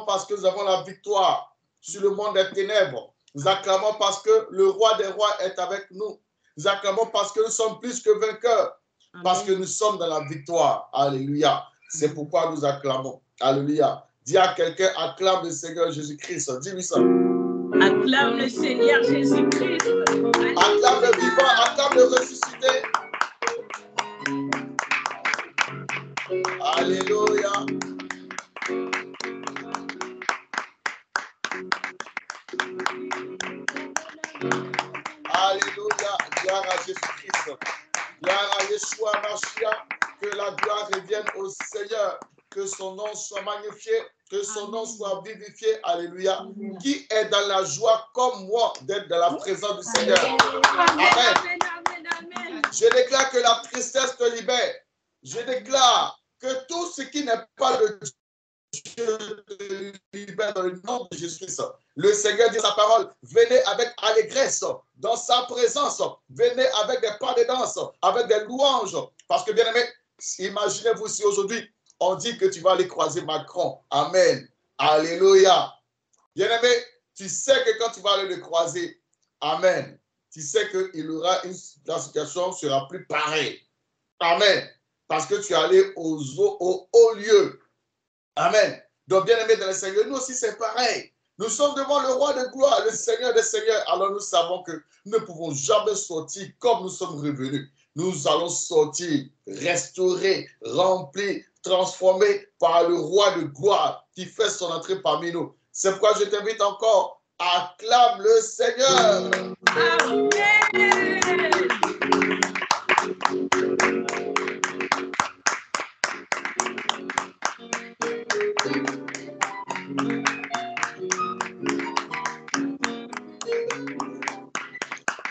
parce que nous avons la victoire sur le monde des ténèbres. Nous acclamons parce que le roi des rois est avec nous. Nous acclamons parce que nous sommes plus que vainqueurs. Amen. Parce que nous sommes dans la victoire. Alléluia. C'est pourquoi nous acclamons. Alléluia. Dis à quelqu'un, acclame le Seigneur Jésus-Christ. Dis-lui ça. Acclame le Seigneur Jésus-Christ. Acclame le vivant, acclame le ressuscité. Alléluia. Alléluia. Gloire à Jésus-Christ. Gloire à Yeshua Mashiach. Que la gloire revienne au Seigneur. Que son nom soit magnifié. Que son nom soit vivifié. Alléluia. Amen. Qui est dans la joie comme moi d'être dans la présence du Seigneur. Amen. Amen. Je déclare que la tristesse te libère. Je déclare que tout ce qui n'est pas de Dieu te libère dans le nom de Jésus-Christ. Le Seigneur dit sa parole, venez avec allégresse dans sa présence. Venez avec des pas de danse, avec des louanges. Parce que bien aimé, imaginez-vous si aujourd'hui, on dit que tu vas aller croiser Macron. Amen. Alléluia. Bien aimé, tu sais que quand tu vas aller le croiser, amen, tu sais que la situation ne sera plus pareille. Amen. Parce que tu es allé au haut lieu. Amen. Donc, bien aimé dans le Seigneur, nous aussi c'est pareil. Nous sommes devant le roi de gloire, le Seigneur des seigneurs. Alors nous savons que nous ne pouvons jamais sortir comme nous sommes revenus. Nous allons sortir, restaurés, remplis, transformés par le roi de gloire qui fait son entrée parmi nous. C'est pourquoi je t'invite encore, acclame le Seigneur. Amen.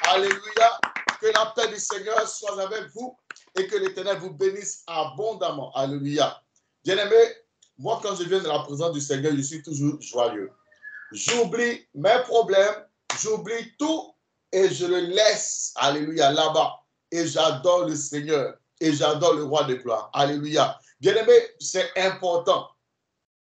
Alléluia. Que la paix du Seigneur soit avec vous et que l'Éternel vous bénisse abondamment. Alléluia. Bien-aimé, moi quand je viens de la présence du Seigneur, je suis toujours joyeux. J'oublie mes problèmes, j'oublie tout et je le laisse, alléluia, là-bas. Et j'adore le Seigneur et j'adore le roi de gloire. Alléluia. Bien-aimé, c'est important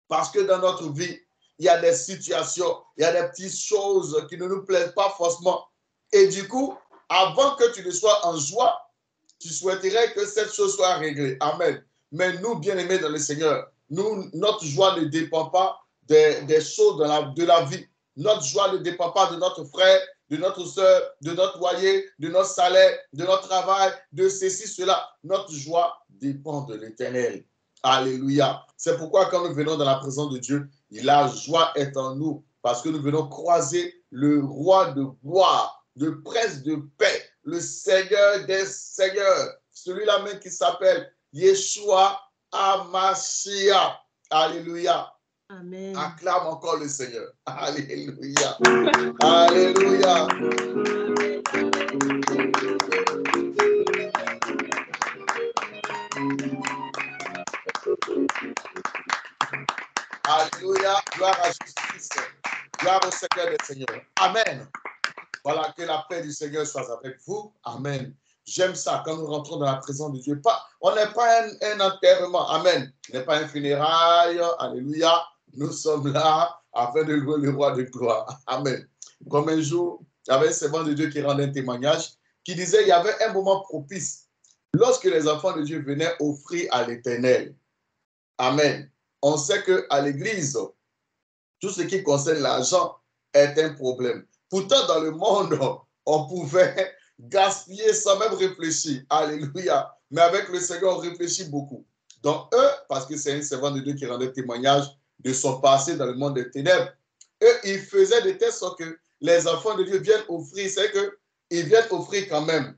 parce que dans notre vie, il y a des situations, il y a des petites choses qui ne nous plaisent pas forcément. Et du coup, avant que tu ne sois en joie, tu souhaiterais que cette chose soit réglée. Amen. Mais nous, bien-aimés dans le Seigneur, notre joie ne dépend pas des choses de la vie. Notre joie ne dépend pas de notre frère, de notre soeur, de notre loyer, de notre salaire, de notre travail, de ceci, cela. Notre joie dépend de l'Éternel. Alléluia. C'est pourquoi quand nous venons dans la présence de Dieu, la joie est en nous parce que nous venons croiser le roi de gloire, le prince de paix, le Seigneur des seigneurs, celui-là même qui s'appelle Yeshua Hamashiach. Alléluia. Amen. Acclame encore le Seigneur. Alléluia. Alléluia. Alléluia. Gloire à Jésus-Christ. Gloire au Seigneur des seigneurs. Amen. Voilà, que la paix du Seigneur soit avec vous. Amen. J'aime ça quand nous rentrons dans la présence de Dieu. On n'est pas un enterrement. Amen. Ce n'est pas un funérail. Alléluia. Nous sommes là afin de louer le roi de gloire. Amen. Comme un jour, il y avait un servant de Dieu qui rendait un témoignage qui disait qu'il y avait un moment propice lorsque les enfants de Dieu venaient offrir à l'Éternel. Amen. On sait qu'à l'église, tout ce qui concerne l'argent est un problème. Pourtant, dans le monde, on pouvait gaspiller sans même réfléchir. Alléluia. Mais avec le Seigneur, on réfléchit beaucoup. Donc, eux, parce que c'est un servant de Dieu qui rendait témoignage de son passé dans le monde des ténèbres, eux, ils faisaient de telle sorte que les enfants de Dieu viennent offrir. C'est qu'ils viennent offrir quand même.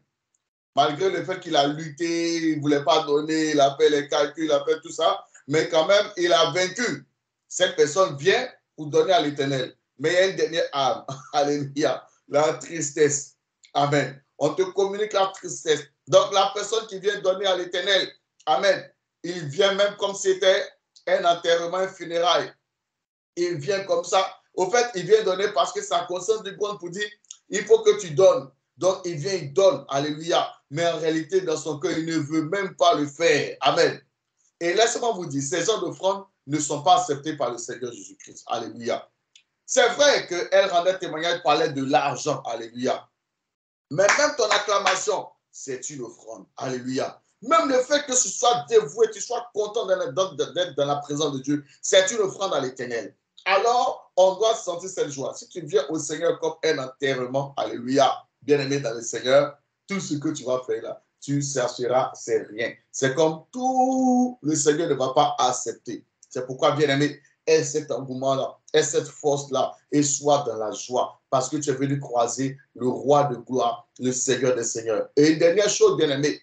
Malgré le fait qu'il a lutté, il ne voulait pas donner, il a fait les calculs, il a fait tout ça. Mais quand même, il a vaincu. Cette personne vient pour donner à l'Éternel. Mais il y a une dernière âme. Alléluia. La tristesse. Amen. On te communique la tristesse. Donc, la personne qui vient donner à l'Éternel, amen, il vient même comme si c'était un enterrement, un funérail. Il vient comme ça. Au fait, il vient donner parce que sa conscience du monde pour dire, il faut que tu donnes. Donc, il vient, il donne. Alléluia. Mais en réalité, dans son cœur, il ne veut même pas le faire. Amen. Et laissez-moi vous dire, ces genres d'offrandes ne sont pas acceptées par le Seigneur Jésus-Christ. Alléluia. C'est vrai qu'elle rendait témoignage, parlait de l'argent. Alléluia. Mais même ton acclamation, c'est une offrande. Alléluia. Même le fait que tu sois dévoué, tu sois content d'être dans la présence de Dieu, c'est une offrande à l'Éternel. Alors, on doit sentir cette joie. Si tu viens au Seigneur comme un enterrement, alléluia, bien-aimé dans le Seigneur, tout ce que tu vas faire là, tu chercheras, c'est rien. C'est comme tout le Seigneur ne va pas accepter. C'est pourquoi, bien-aimé, aie cet engouement-là, aie cette force-là, et sois dans la joie, parce que tu es venu croiser le roi de gloire, le Seigneur des seigneurs. Et une dernière chose, bien-aimé,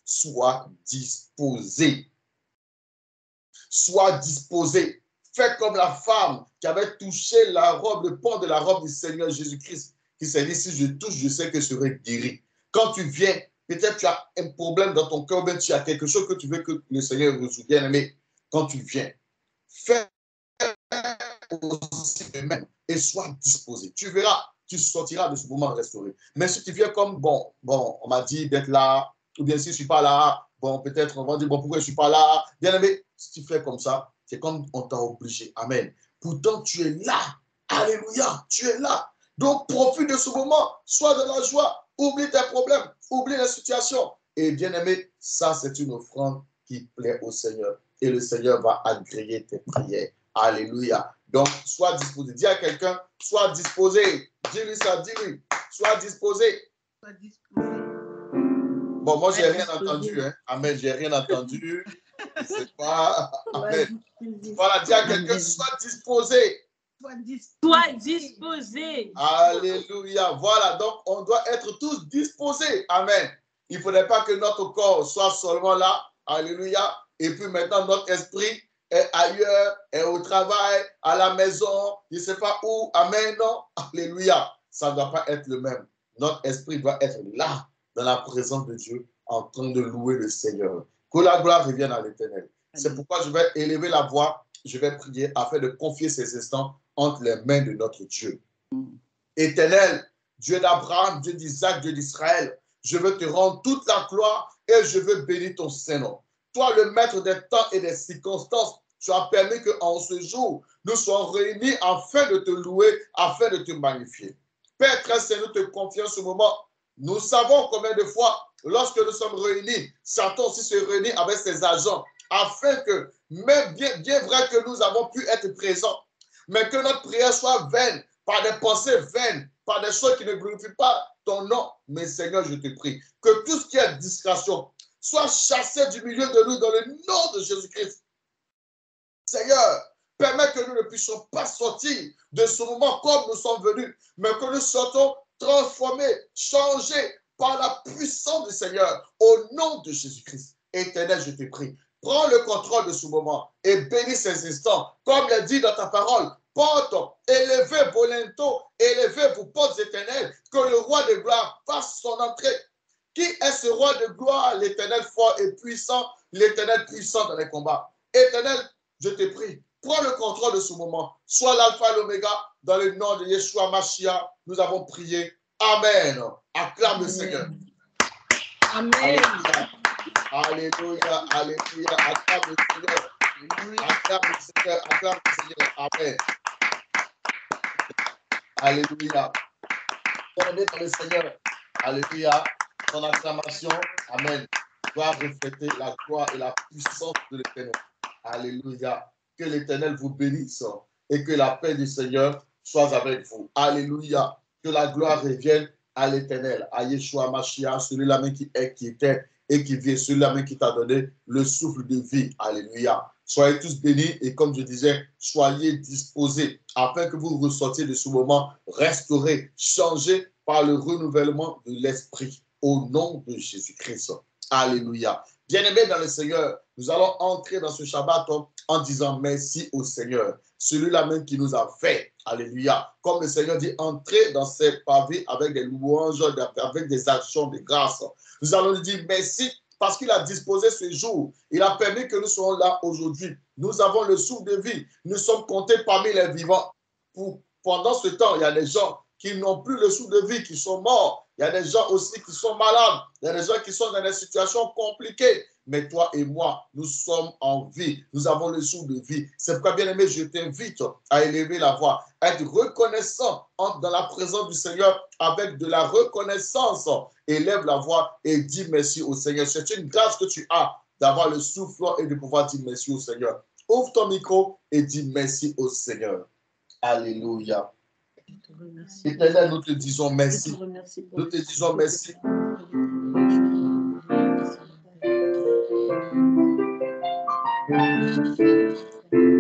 sois disposé. Sois disposé. Fais comme la femme qui avait touché la robe, le pan de la robe du Seigneur Jésus-Christ, qui s'est dit, si je touche, je sais que je serai guéri. Quand tu viens, peut-être tu as un problème dans ton cœur, même tu as quelque chose que tu veux que le Seigneur résolve. Bien-aimé, quand tu viens, fais aussi de même et sois disposé. Tu verras, tu sortiras de ce moment restauré. Mais si tu viens comme, bon, on m'a dit d'être là, ou bien si je ne suis pas là, bon, peut-être on va dire, bon, pourquoi je ne suis pas là? Bien aimé, si tu fais comme ça, c'est comme on t'a obligé. Amen. Pourtant, tu es là. Alléluia, tu es là. Donc, profite de ce moment, sois dans la joie, oublie tes problèmes, oublie les situations. Et bien aimé, ça, c'est une offrande qui plaît au Seigneur. Et le Seigneur va agréer tes prières. Alléluia. Donc, sois disposé. Dis à quelqu'un, sois disposé. Dis-lui ça, dis-lui. Sois disposé. Sois disposé. Bon, moi, je n'ai rien entendu. Hein. Amen, je n'ai rien entendu. C'est pas... Amen. Voilà, dis à quelqu'un, sois disposé. Sois disposé. Alléluia. Voilà, donc on doit être tous disposés. Amen. Il ne faudrait pas que notre corps soit seulement là. Alléluia. Et puis maintenant, notre esprit est ailleurs, est au travail, à la maison, je ne sais pas où. Amen. Non. Alléluia. Ça ne doit pas être le même. Notre esprit doit être là, dans la présence de Dieu, en train de louer le Seigneur. Que la gloire revienne à l'Éternel. C'est pourquoi je vais élever la voix, je vais prier afin de confier ces instants entre les mains de notre Dieu. Éternel, Dieu d'Abraham, Dieu d'Isaac, Dieu d'Israël, je veux te rendre toute la gloire et je veux bénir ton Saint-Nom. Toi, le maître des temps et des circonstances, tu as permis qu'en ce jour, nous soyons réunis afin de te louer, afin de te magnifier. Père très saint, nous te confions ce moment. Nous savons combien de fois, lorsque nous sommes réunis, Satan aussi se réunit avec ses agents, afin que, même bien vrai que nous avons pu être présents, mais que notre prière soit vaine, par des pensées vaines, par des choses qui ne glorifient pas ton nom. Mais Seigneur, je te prie, que tout ce qui est distraction soit chassé du milieu de nous dans le nom de Jésus-Christ. Seigneur, permets que nous ne puissions pas sortir de ce moment comme nous sommes venus, mais que nous sortons transformés, changés par la puissance du Seigneur, au nom de Jésus-Christ. Éternel, je te prie, prends le contrôle de ce moment et bénis ces instants, comme l'a dit dans ta parole. Porte, élevez vos linteaux, élevez vos portes éternelles, que le roi de gloire fasse son entrée. Qui est ce roi de gloire? L'Éternel fort et puissant, l'Éternel puissant dans les combats. Éternel, je te prie, prends le contrôle de ce moment. Sois l'alpha et l'oméga, dans le nom de Yeshua Mashiach, nous avons prié. Amen. Acclame le Seigneur. Amen. Alléluia, alléluia, acclame le Seigneur. Acclame le Seigneur, acclame le Seigneur. Amen. Alléluia. Bienvenue dans le Seigneur. Alléluia. Ton acclamation. Amen. Doit refléter la gloire et la puissance de l'Éternel. Alléluia. Que l'Éternel vous bénisse et que la paix du Seigneur soit avec vous. Alléluia. Que la gloire revienne à l'Éternel, à Yeshua Mashiach, celui-là même qui est, qui était et qui vient, celui-là même qui t'a donné le souffle de vie. Alléluia. Soyez tous bénis et comme je disais, soyez disposés afin que vous ressortiez de ce moment restaurés, changés par le renouvellement de l'esprit au nom de Jésus-Christ. Alléluia. Bien-aimés dans le Seigneur, nous allons entrer dans ce Shabbat en disant merci au Seigneur, celui-là même qui nous a fait. Alléluia. Comme le Seigneur dit, entrez dans ses pavés avec des louanges, avec des actions de grâce. Nous allons lui dire merci parce qu'il a disposé ce jour. Il a permis que nous soyons là aujourd'hui. Nous avons le souffle de vie. Nous sommes comptés parmi les vivants. Pendant ce temps, il y a des gens qui n'ont plus le souffle de vie, qui sont morts. Il y a des gens aussi qui sont malades. Il y a des gens qui sont dans des situations compliquées. Mais toi et moi, nous sommes en vie. Nous avons le souffle de vie. C'est pourquoi, bien-aimé, je t'invite à élever la voix, à être reconnaissant dans la présence du Seigneur avec de la reconnaissance. Élève la voix et dis merci au Seigneur. C'est une grâce que tu as d'avoir le souffle et de pouvoir dire merci au Seigneur. Ouvre ton micro et dis merci au Seigneur. Alléluia. Éternel, nous te disons merci. Nous te disons merci.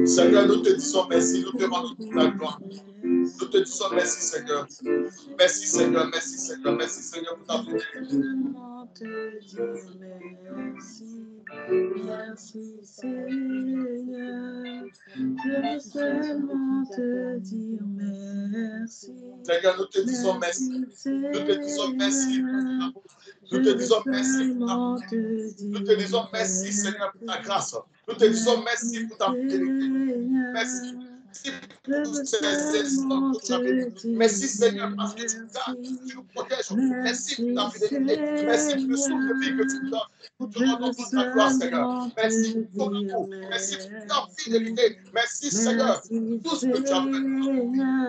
Seigneur, nous te disons merci. Nous te rendons toute la gloire. Nous te disons merci, Seigneur. Merci, Seigneur. Merci, Seigneur. Merci, Seigneur, pour ta fidélité. Merci, Seigneur. Je veux seulement te dire merci. Seigneur, nous te disons merci. Nous te disons merci. Nous te disons merci pour ta fidélité. Nous te disons merci, Seigneur, pour ta grâce. Nous te disons merci pour ta fidélité. Merci. Merci Seigneur parce que tu nous protèges. Merci pour ta fidélité. Merci pour le souffle de vie que tu nous donnes. Nous te rendons toute la gloire, Seigneur. Merci pour ton amour. Merci pour ta fidélité. Merci Seigneur pour tout ce que tu as fait.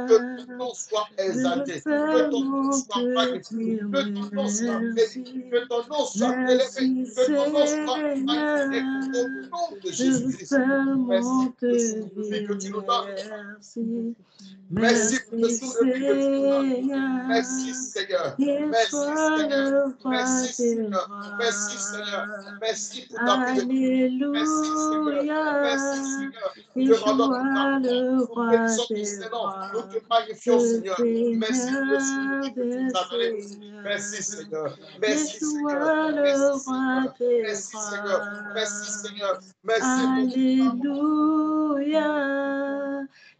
Que ton nom soit exalté. Que ton nom soit magnifié. Que ton nom soit béni. Que ton nom soit élevé. Que ton nom soit magnifié. Au nom de Jésus-Christ. Merci pour le souffle de vie que tu nous donnes. Merci pour le souffle de vie que tu nous donnes. Merci Seigneur. Merci Seigneur. Merci Seigneur. Merci Seigneur. Merci pour ta fidélité. Merci Seigneur. Merci Seigneur. Nous te rendons toute la gloire. Nous bénissons ton nom. Nous te magnifions Seigneur. Merci pour le souffle de vie que tu nous as donné. Merci Seigneur. Merci Seigneur. Merci Seigneur. Merci Seigneur. Merci pour Alléluia.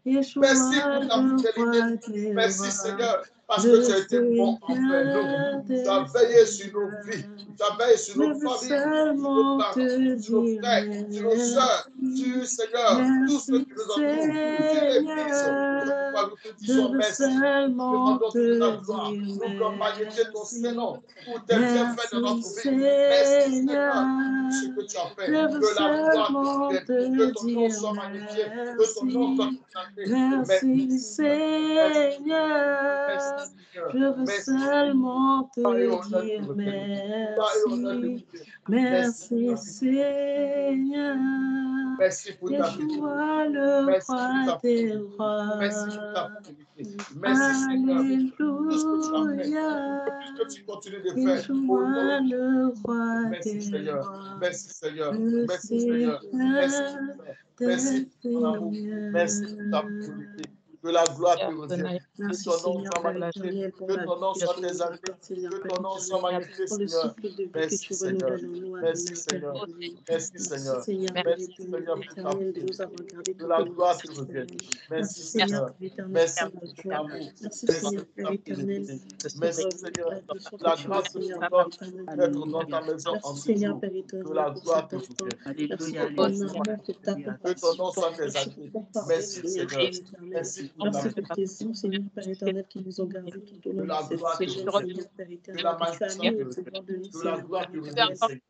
merci pour ta fidélité. Merci Seigneur. Parce que tu as été bon envers nous. Tu as veillé sur nos vies. Tu as veillé sur nos familles, sur nos parents, sur nos frères, sur nos soeurs, sur Seigneur, tout ce que nous avons. Sur l'Église. Nous te disons merci. Nous rendons toute la gloire. Nous voulons magnifier ton Saint-Nom pour tes bienfaits dans notre vie. Merci Seigneur pour ce que tu as fait. Que la gloire te vienne. Que ton nom soit magnifié. Que ton nom soit consacré. Merci Seigneur. Je veux seulement te dire merci. Merci Seigneur. Merci pour ta Yeshua, le roi des rois. Merci pour ta fidélité. Merci Seigneur. Tout ce que tu as fait. Tout ce que tu continues de faire. Yeshua, le roi Merci des Seigneur. rois. Merci Seigneur. Merci Seigneur. Merci Seigneur. Merci pour ton amour. Merci pour ta fidélité. Que la gloire te revienne. Que ton nom soit magnifié. Que ton nom soit exalté. Que ton nom soit magnifié, Seigneur. Merci Seigneur. Merci Seigneur. Merci Seigneur. Merci Seigneur pour ta fidélité. Que la gloire te revienne. Merci Seigneur. Merci pour ton amour. Merci pour ta fidélité. Merci Seigneur. La grâce que tu nous donnes d'être dans ta maison en ce jour. Que la gloire te revienne. Que ton nom soit exalté. Merci Seigneur. Merci. Merci pour tes sons, Seigneur Père éternel, qui nous ont gardés tout au long de cette séjour, Seigneur Père éternel.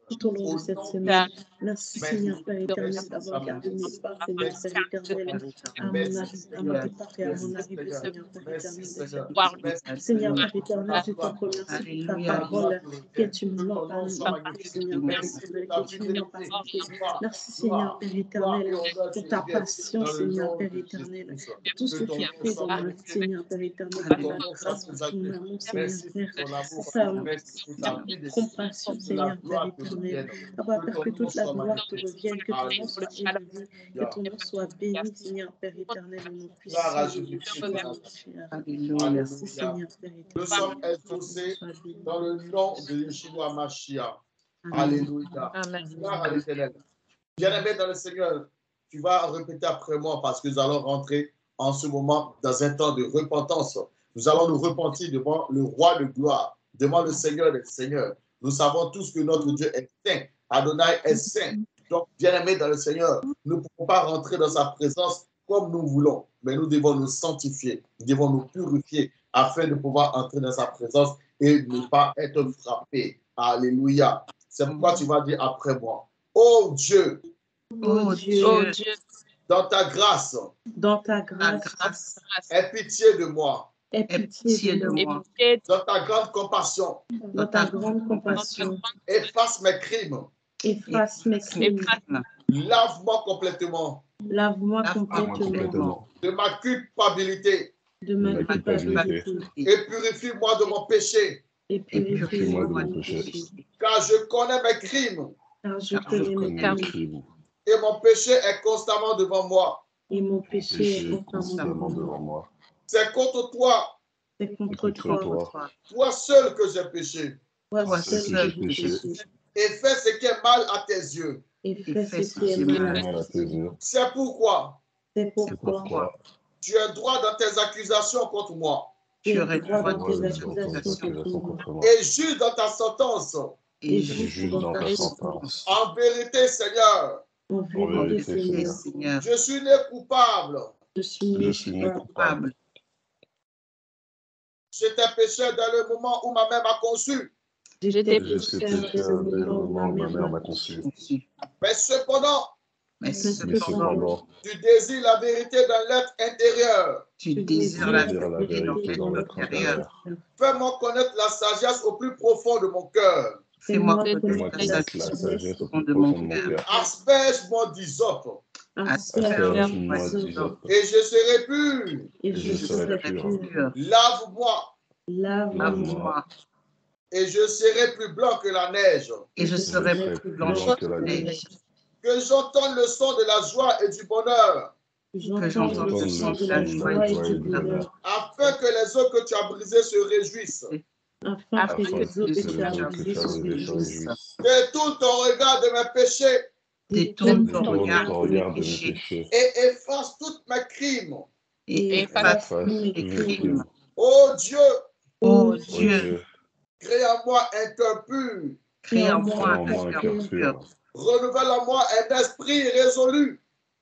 Tout au long de cette semaine. Merci, Seigneur Père éternel, d'avoir gardé mes pas, Seigneur Père éternel, à mon départ et à mon arrivée, Seigneur Père éternel. Seigneur Père éternel, je te remercie pour ta parole que tu m'as parlé, Seigneur Père éternel, que tu m'as parlé. Merci, Seigneur Père éternel, pour ta passion, Seigneur Père éternel. Tout ce que tu fais dans ma vie, Seigneur Père éternel, pour ta grâce, pour ton amour, Seigneur Père, pour ta compassion, Seigneur Père éternel. Papa, Père, que toute la gloire te revienne, que ton nom soit élevé, que ton nom soit béni, Seigneur Père éternel, au nom puissant de Jésus. Merci, Seigneur Père éternel. Nous sommes exaucés dans le nom de Yeshua Mashiach. Alléluia. Gloire à l'Éternel. Bien-aimé dans le Seigneur, tu vas répéter après moi parce que nous allons rentrer en ce moment dans un temps de repentance. Nous allons nous repentir devant le roi de gloire, devant le Seigneur des Seigneurs. Nous savons tous que notre Dieu est saint. Adonai est saint. Donc, bien-aimés dans le Seigneur, nous ne pouvons pas rentrer dans sa présence comme nous voulons, mais nous devons nous sanctifier, nous devons nous purifier afin de pouvoir entrer dans sa présence et ne pas être frappé. Alléluia. C'est pourquoi tu vas dire après moi. Oh Dieu, Oh Dieu, dans ta grâce, dans ta grâce, aie pitié de moi. aie pitié de moi. Dans ta grande compassion, Dans ta grande compassion, efface mes crimes. efface mes crimes. Lave-moi complètement Lave-moi complètement de ma culpabilité de ma culpabilité et purifie-moi de mon péché. et purifie-moi de mon péché. Car je connais mes crimes Car je connais mes crimes et mon péché est constamment devant moi. et mon péché est constamment devant moi. C'est contre toi, C'est contre toi, toi seul que j'ai péché toi seul que j'ai péché et fais ce qui est mal à tes yeux. et fais ce qui est mal à tes yeux. C'est pourquoi C'est pourquoi tu as droit dans tes accusations contre moi tu as droit dans tes accusations contre moi et juge dans ta sentence. et juge dans ta sentence. En vérité, Seigneur, En vérité, Seigneur, je suis né coupable. je suis né coupable. J'étais pécheur dans le moment où ma mère m'a conçu. J'étais pécheur dès le moment où ma mère m'a conçu. Mais cependant, Mais cependant, tu désires la vérité dans l'être intérieur. tu désires la vérité dans l'être intérieur. Fais-moi connaître la sagesse au plus profond de mon cœur. Fais-moi connaître la sagesse au fond de mon cœur. Asperge mon disop Asperge-moi disop. et je serai pur. Et je serai pur. Lave-moi Lave-moi. et je serai plus blanc que la neige. Et je serai plus blanche que la neige. Que j'entende le son de la joie et du bonheur, Que j'entende le son de la joie et du bonheur. afin que les eaux que tu as brisées se réjouissent. Afin que les eaux que tu as brisées se réjouissent. Détourne ton regard de mes péchés Détourne ton regard de mes péchés. et efface tous mes crimes. Et efface tous mes crimes. Ô Dieu, Ô Dieu, crée en moi un cœur pur. crée en moi un cœur pur. Renouvelle en moi un esprit résolu.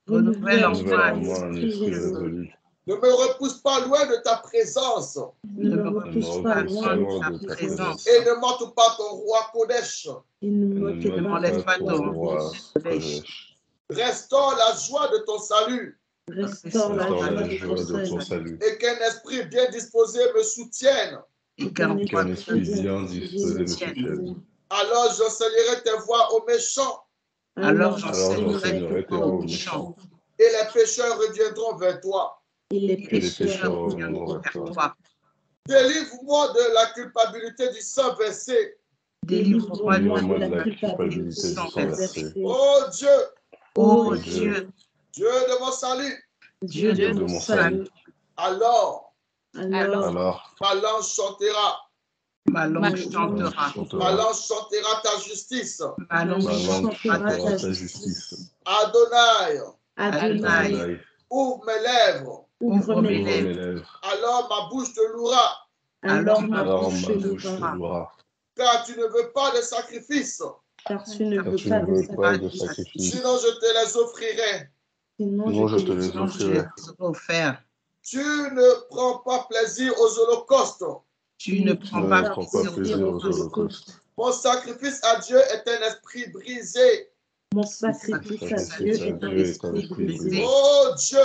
Renouvelle en moi un esprit résolu. Ne me repousse pas loin de ta présence Ne me repousse pas loin de ta présence. et ne m'ôte pas ton roi Kodesh. Et ne m'enlève pas ton roi. Restaure la joie de ton salut Restaure la joie de ton salut. et qu'un esprit bien disposé me soutienne. Et qu'un esprit bien disposé me soutienne. Alors j'enseignerai tes voies aux méchants Alors j'enseignerai tes voies aux méchants. et les pécheurs reviendront vers toi. Et les pécheurs reviendront vers toi. Délivre-moi de la culpabilité du sang versé. Délivre-moi de la culpabilité du sang versé. Oh Dieu, Ô Dieu, Dieu de mon salut. Dieu de mon salut. Alors Alors, ma langue chantera. ma langue chantera. Ma langue chantera ta justice. Ma langue chantera ta justice. Adonai, Adonai, ouvre mes lèvres. ouvre mes lèvres. Alors ma bouche te louera. Alors ma bouche te louera. Car tu ne veux pas de sacrifice. Car tu ne veux pas de sacrifice. Sinon je te les offrirai. Sinon je te les offrirai. Tu ne prends pas plaisir aux holocaustes. Tu ne prends pas plaisir aux holocaustes. Mon sacrifice à Dieu est un esprit brisé. Mon sacrifice à Dieu est un esprit brisé. Oh Dieu,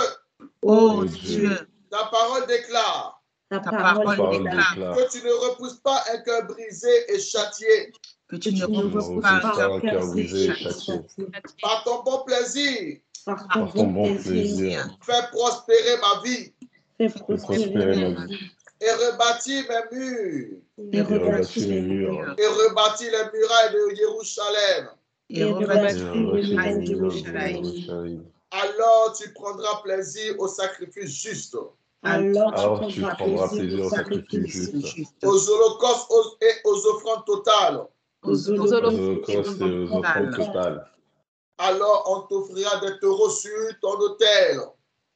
Ô Dieu, ta parole déclare ta parole déclare que tu ne repousses pas un cœur brisé et châtié. que tu ne repousses pas un cœur brisé et châtié. Par ton bon plaisir, Par ton bon plaisir, fais prospérer ma vie fais prospérer ma vie. et rebâtis mes murs Et rebâtis les murs. et rebâtis les murailles de Jérusalem. Et rebâtis les murailles de Jérusalem. Alors tu prendras plaisir au sacrifice juste, Alors tu prendras plaisir au sacrifice juste, aux holocaustes et aux offrandes totales. aux holocaustes et aux offrandes totales. Alors on t'offrira des taureaux sur ton autel.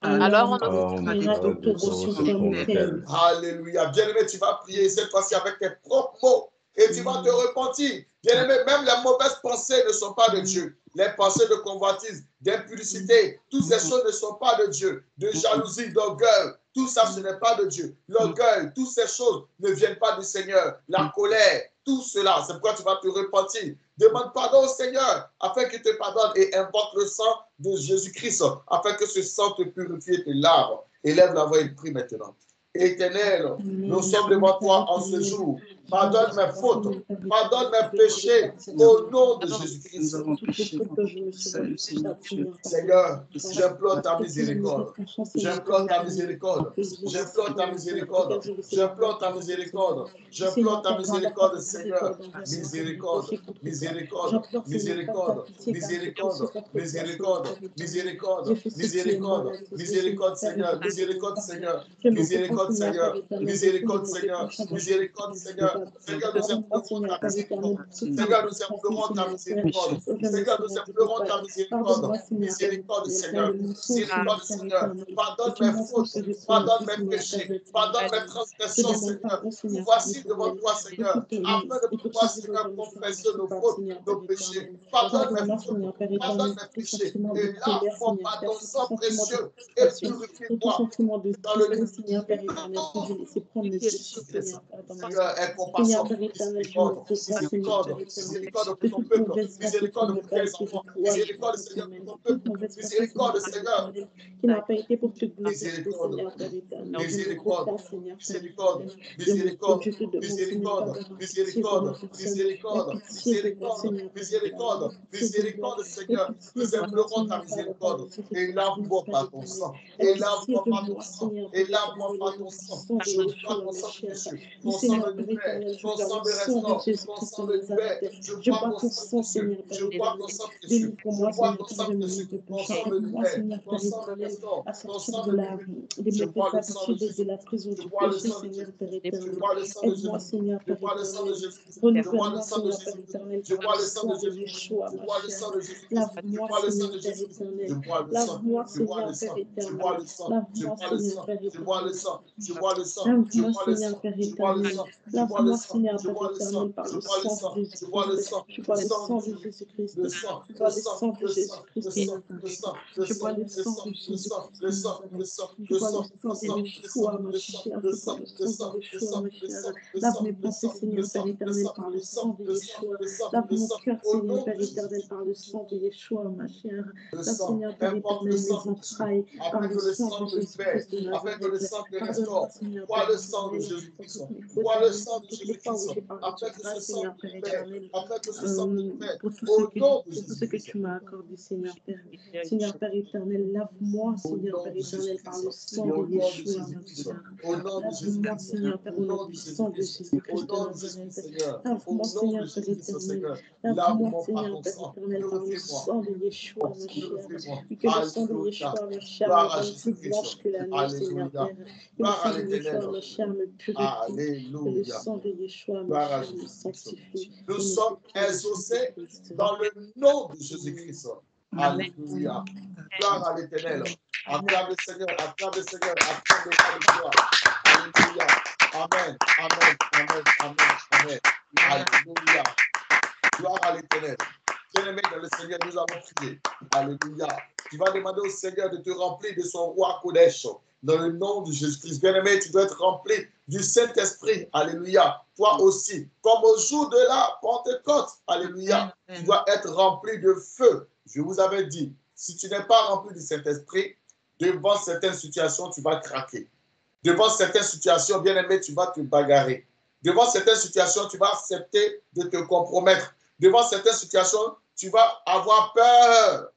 Alors on offrira des taureaux sur ton autel. Alléluia. Bien-aimé, tu vas prier cette fois-ci avec tes propres mots et tu vas te repentir. Bien-aimé, même les mauvaises pensées ne sont pas de Dieu. Les pensées de convoitise, d'impudicité, toutes ces choses ne sont pas de Dieu. De jalousie, d'orgueil. Tout ça, ce n'est pas de Dieu. L'orgueil, toutes ces choses ne viennent pas du Seigneur. La colère, tout cela, c'est pourquoi tu vas te repentir. Demande pardon au Seigneur afin qu'il te pardonne et invoque le sang de Jésus-Christ afin que ce sang te purifie et te lave. Élève la voix et prie maintenant. Éternel, nous sommes devant toi en ce jour. Pardonne mes fautes, pardonne mes péchés au nom de Jésus-Christ. Seigneur, j'implore ta miséricorde. J'implore ta miséricorde. J'implore ta miséricorde. J'implore ta miséricorde. J'implore ta miséricorde, Seigneur. Miséricorde, miséricorde, miséricorde, miséricorde, miséricorde, miséricorde, miséricorde, miséricorde, Seigneur, miséricorde, Seigneur, miséricorde, Seigneur, miséricorde, Seigneur, miséricorde, Seigneur. Seigneur, nous implorons ta miséricorde. Seigneur, nous implorons ta miséricorde. Seigneur, nous implorons ta miséricorde. Miséricorde, Seigneur. Miséricorde, Seigneur. Pardonne mes fautes, pardonne mes péchés, pardonne mes transgressions, Seigneur. Nous voici devant toi, Seigneur, afin de pouvoir, Seigneur, confesser nos fautes, nos péchés. Pardonne mes fautes, pardonne mes péchés. Et là, mon pardon sang précieux et purifie-moi dans le nom. Seigneur, aie compassion, miséricorde, miséricorde, miséricorde pour ton peuple, miséricorde pour tes enfants, miséricorde, Seigneur, pour ton peuple, miséricorde, Seigneur. Qui n'a pas été pour te glorifier, Miséricorde, Seigneur, miséricorde, miséricorde, miséricorde, miséricorde, miséricorde, miséricorde, miséricorde, miséricorde, miséricorde, Seigneur. Nous implorons ta miséricorde. Et lave-moi par ton sang. Et lave-moi par ton sang. Et lave-moi par ton sang. Je bois ton sang précieux. Ton sang me libère. Ton sang me restaure. Ton sang me libère. Je bois ton sang précieux. Je bois ton sang précieux. Je bois ton sang précieux. Ton sang me libère. Ton sang me restaure. Ton sang me libère. Je bois le sang de Jésus. Je bois le sang de Jésus. Je bois le sang de Jésus. Je bois le sang de Jésus. Je bois le sang de Jésus. Je bois le sang de Jésus. Je bois le sang de Jésus. Je bois le sang de Jésus. Je bois le sang. Je bois le sang. Je bois le sang. Je bois le sang. Je bois le sang. Je bois le sang. Je bois le sang. Je bois le sang. Je bois le sang. Je bois le sang. Je bois le sang. Je bois le sang. Je bois le sang de Jésus-Christ. Le sang. Je bois le sang de Le sang. Jésus-Christ. Le sang. Je bois le sang de Jésus-Christ. Le sang. Le sang. Je bois le sang de Yeshua, ma chère. Je bois le sang de Yeshua, ma chère. Lave mes pensées, Seigneur Père éternel, par le sang de Yeshua. Lave mon cœur, Seigneur Père éternel, par le sang de Yeshua, ma chère. Lave, Seigneur Père éternel, mes entrailles, par le sang de Jésus-Christ de afin que le Nazareth. sang te restaure. Bois le sang de Jésus-Christ. Bois le sang de Jésus-Christ. Afin que ce sang te libère. Afin que ce sang te libère. Pour tout Au nom de ce que Jésus-Christ. tu m'as accordé, Seigneur Père. Seigneur Père éternel, lave-moi, Seigneur Père éternel, par le sang de Yeshua, ma chère. Au nom de Lave-moi, Jésus-Christ. Seigneur Père, au nom du sang de Au Jésus-Christ de nom de Jésus, Nazareth. Seigneur. Au Lave-moi, nom de Seigneur Père Jésus-Christ, éternel. Seigneur. Lave-moi, Lave-moi par Seigneur ton Père sang. éternel, par le Purifie-moi. sang de Yeshua, ma chère. Purifie-moi. Et que le sang de Alléluia. Yeshua, ma chère, Gloire me à rende plus Jésus-Christ. blanche que la nuit, Seigneur Alléluia. Père. Que le Gloire à sang de Yeshua, l'Éternel. ma chère, me purifie. Que le Alléluia. sang de Yeshua, ma Gloire à chère, me Jésus-Christ. sanctifie. Nous Au nom sommes de exaucés Jésus-Christ. dans le nom de Jésus-Christ. Alléluia. Gloire à l'Éternel. Acclame le Seigneur, acclame le Seigneur, acclame le roi de gloire. Alléluia. Amen, amen, amen, amen, amen. Alléluia. Gloire à l'Éternel. Bien-aimé dans le Seigneur, nous avons prié. Alléluia. Tu vas demander au Seigneur de te remplir de son roi Kodesh. Dans le nom de Jésus-Christ. Bien-aimé, tu dois être rempli du Saint-Esprit. Alléluia. Toi aussi. Comme au jour de la Pentecôte. Alléluia. Tu dois être rempli de feu. Je vous avais dit, si tu n'es pas rempli du Saint-Esprit, devant certaines situations, tu vas craquer. Devant certaines situations, bien-aimé, tu vas te bagarrer. Devant certaines situations, tu vas accepter de te compromettre. Devant certaines situations, tu vas avoir peur.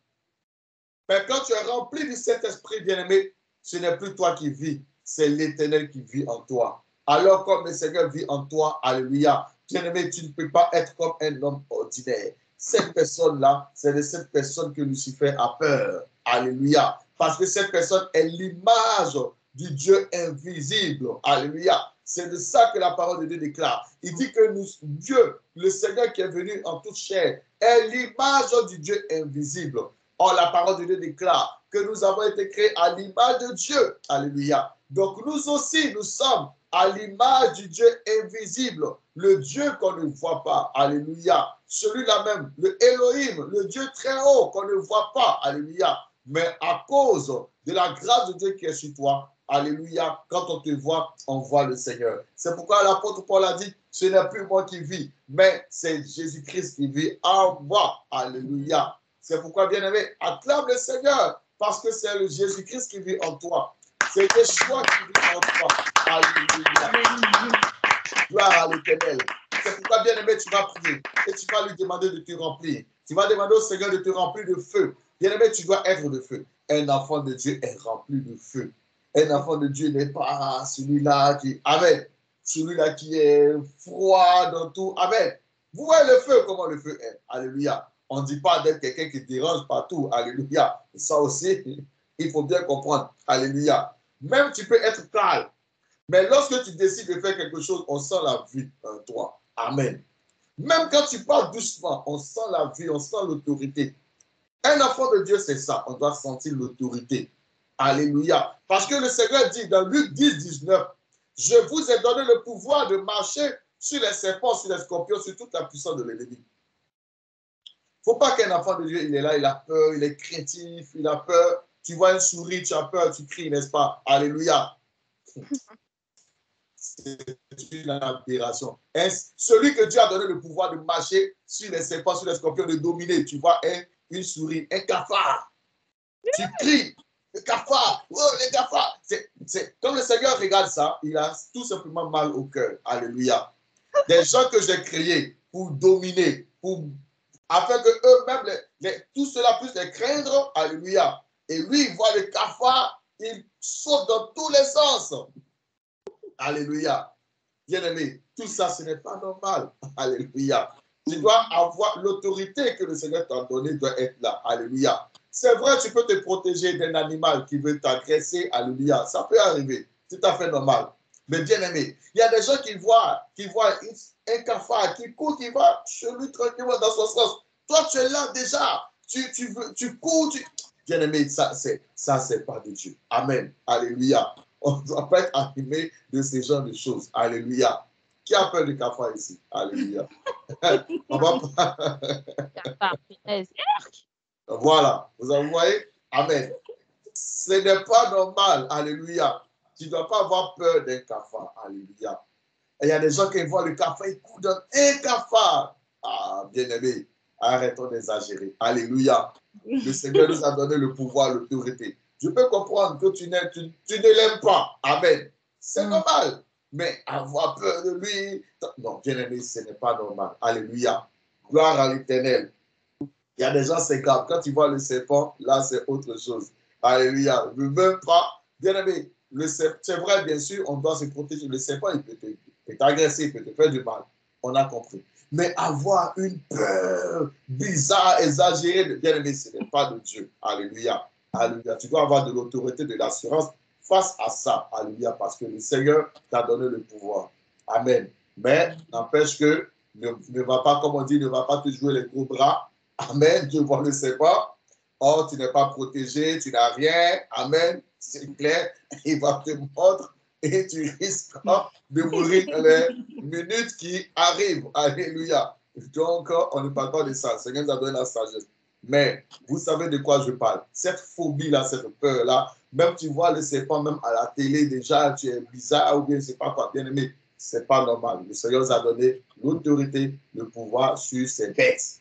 Mais quand tu es rempli du Saint-Esprit, bien-aimé, ce n'est plus toi qui vis, c'est l'Éternel qui vit en toi. Alors comme le Seigneur vit en toi, alléluia, bien-aimé, tu ne peux pas être comme un homme ordinaire. Cette personne-là, c'est de cette personne que Lucifer a peur. Alléluia. Parce que cette personne est l'image du Dieu invisible. Alléluia. C'est de ça que la parole de Dieu déclare. Il dit que Dieu, le Seigneur qui est venu en toute chair, est l'image du Dieu invisible. Or, la parole de Dieu déclare que nous avons été créés à l'image de Dieu. Alléluia. Donc, nous aussi, nous sommes à l'image du Dieu invisible, le Dieu qu'on ne voit pas. Alléluia. Celui-là même, le Elohim, le Dieu très haut qu'on ne voit pas. Alléluia. Mais à cause de la grâce de Dieu qui est sur toi, Alléluia. Quand on te voit, on voit le Seigneur. C'est pourquoi l'apôtre Paul a dit, ce n'est plus moi qui vis, mais c'est Jésus-Christ qui vit en moi. Alléluia. C'est pourquoi, bien-aimé, acclame le Seigneur, parce que c'est le Jésus-Christ qui vit en toi. C'est Yeshua qui vit en toi. Alléluia. Gloire à l'Éternel. C'est pourquoi, bien-aimé, tu vas prier et tu vas lui demander de te remplir. Tu vas demander au Seigneur de te remplir de feu. Bien-aimé, tu dois être de feu. Un enfant de Dieu est rempli de feu. Un enfant de Dieu n'est pas celui-là qui... Amen. Celui-là qui est froid dans tout. Amen. Vous voyez le feu, comment le feu est. Alléluia. On ne dit pas d'être quelqu'un qui dérange partout. Alléluia. Ça aussi, il faut bien comprendre. Alléluia. Même tu peux être calme. Mais lorsque tu décides de faire quelque chose, on sent la vie en toi. Amen. Même quand tu parles doucement, on sent la vie, on sent l'autorité. Un enfant de Dieu, c'est ça. On doit sentir l'autorité. Alléluia. Parce que le Seigneur dit dans Luc 10, 19, « Je vous ai donné le pouvoir de marcher sur les serpents, sur les scorpions, sur toute la puissance de l'ennemi. » Il ne faut pas qu'un enfant de Dieu, il est là, il a peur, il est craintif, il a peur. Tu vois une souris, tu as peur, tu cries, n'est-ce pas? Alléluia. C'est une aberration. Celui que Dieu a donné le pouvoir de marcher sur les serpents, sur les scorpions, de dominer, tu vois une souris, un cafard. Tu cries, le cafard, oh les cafards. Comme le Seigneur regarde ça, il a tout simplement mal au cœur. Alléluia. Des gens que j'ai créés pour dominer, afin que eux-mêmes, tout cela puisse les craindre. Alléluia. Et lui, il voit le cafard, il saute dans tous les sens. Alléluia. Bien-aimé, tout ça, ce n'est pas normal. Alléluia. Tu dois avoir l'autorité que le Seigneur t'a donnée, doit être là. Alléluia. C'est vrai, tu peux te protéger d'un animal qui veut t'agresser. Alléluia. Ça peut arriver. C'est tout à fait normal. Mais bien-aimé, il y a des gens qui voient un cafard qui court, qui va chez lui tranquillement dans son sens. Toi, tu es là déjà. Tu cours. Bien-aimé, ça, c'est pas de Dieu. Amen. Alléluia. On ne doit pas être animé de ces genres de choses. Alléluia. Qui a peur du cafard ici? Alléluia. On va pas... Voilà. Vous en voyez? Amen. Ce n'est pas normal. Alléluia. Tu ne dois pas avoir peur d'un cafard. Alléluia. Et il y a des gens qui voient le cafard, ils courent dans un cafard. Ah, bien-aimé, arrêtons d'exagérer. Alléluia. Le Seigneur nous a donné le pouvoir, l'autorité. Je peux comprendre que tu ne l'aimes pas. Amen. C'est normal. Mais avoir peur de lui, non, bien-aimé, ce n'est pas normal. Alléluia. Gloire à l'Éternel. Il y a des gens, c'est grave. Quand tu vois le serpent, là, c'est autre chose. Alléluia. Ne veux pas. Bien-aimé, c'est vrai, bien sûr, on doit se protéger. Le serpent, il peut t'agresser, il peut te faire du mal. On a compris. Mais avoir une peur bizarre, exagérée, bien-aimé, ce n'est pas de Dieu. Alléluia. Alléluia. Tu dois avoir de l'autorité, de l'assurance face à ça. Alléluia. Parce que le Seigneur t'a donné le pouvoir. Amen. Mais n'empêche que ne va pas, comme on dit, ne va pas te jouer les gros bras. Amen. Dieu ne le sait pas. Oh, tu n'es pas protégé, tu n'as rien. Amen. C'est clair. Il va te mordre et tu risques de mourir dans les minutes qui arrivent. Alléluia. Donc, on ne parle pas de ça. Le Seigneur nous a donné la sagesse. Mais vous savez de quoi je parle. Cette phobie-là, cette peur-là, même tu vois le serpent, même à la télé, déjà, tu es bizarre ou bien je ne sais pas quoi, bien aimé. Ce n'est pas normal. Le Seigneur nous a donné l'autorité, le pouvoir sur ces bêtes.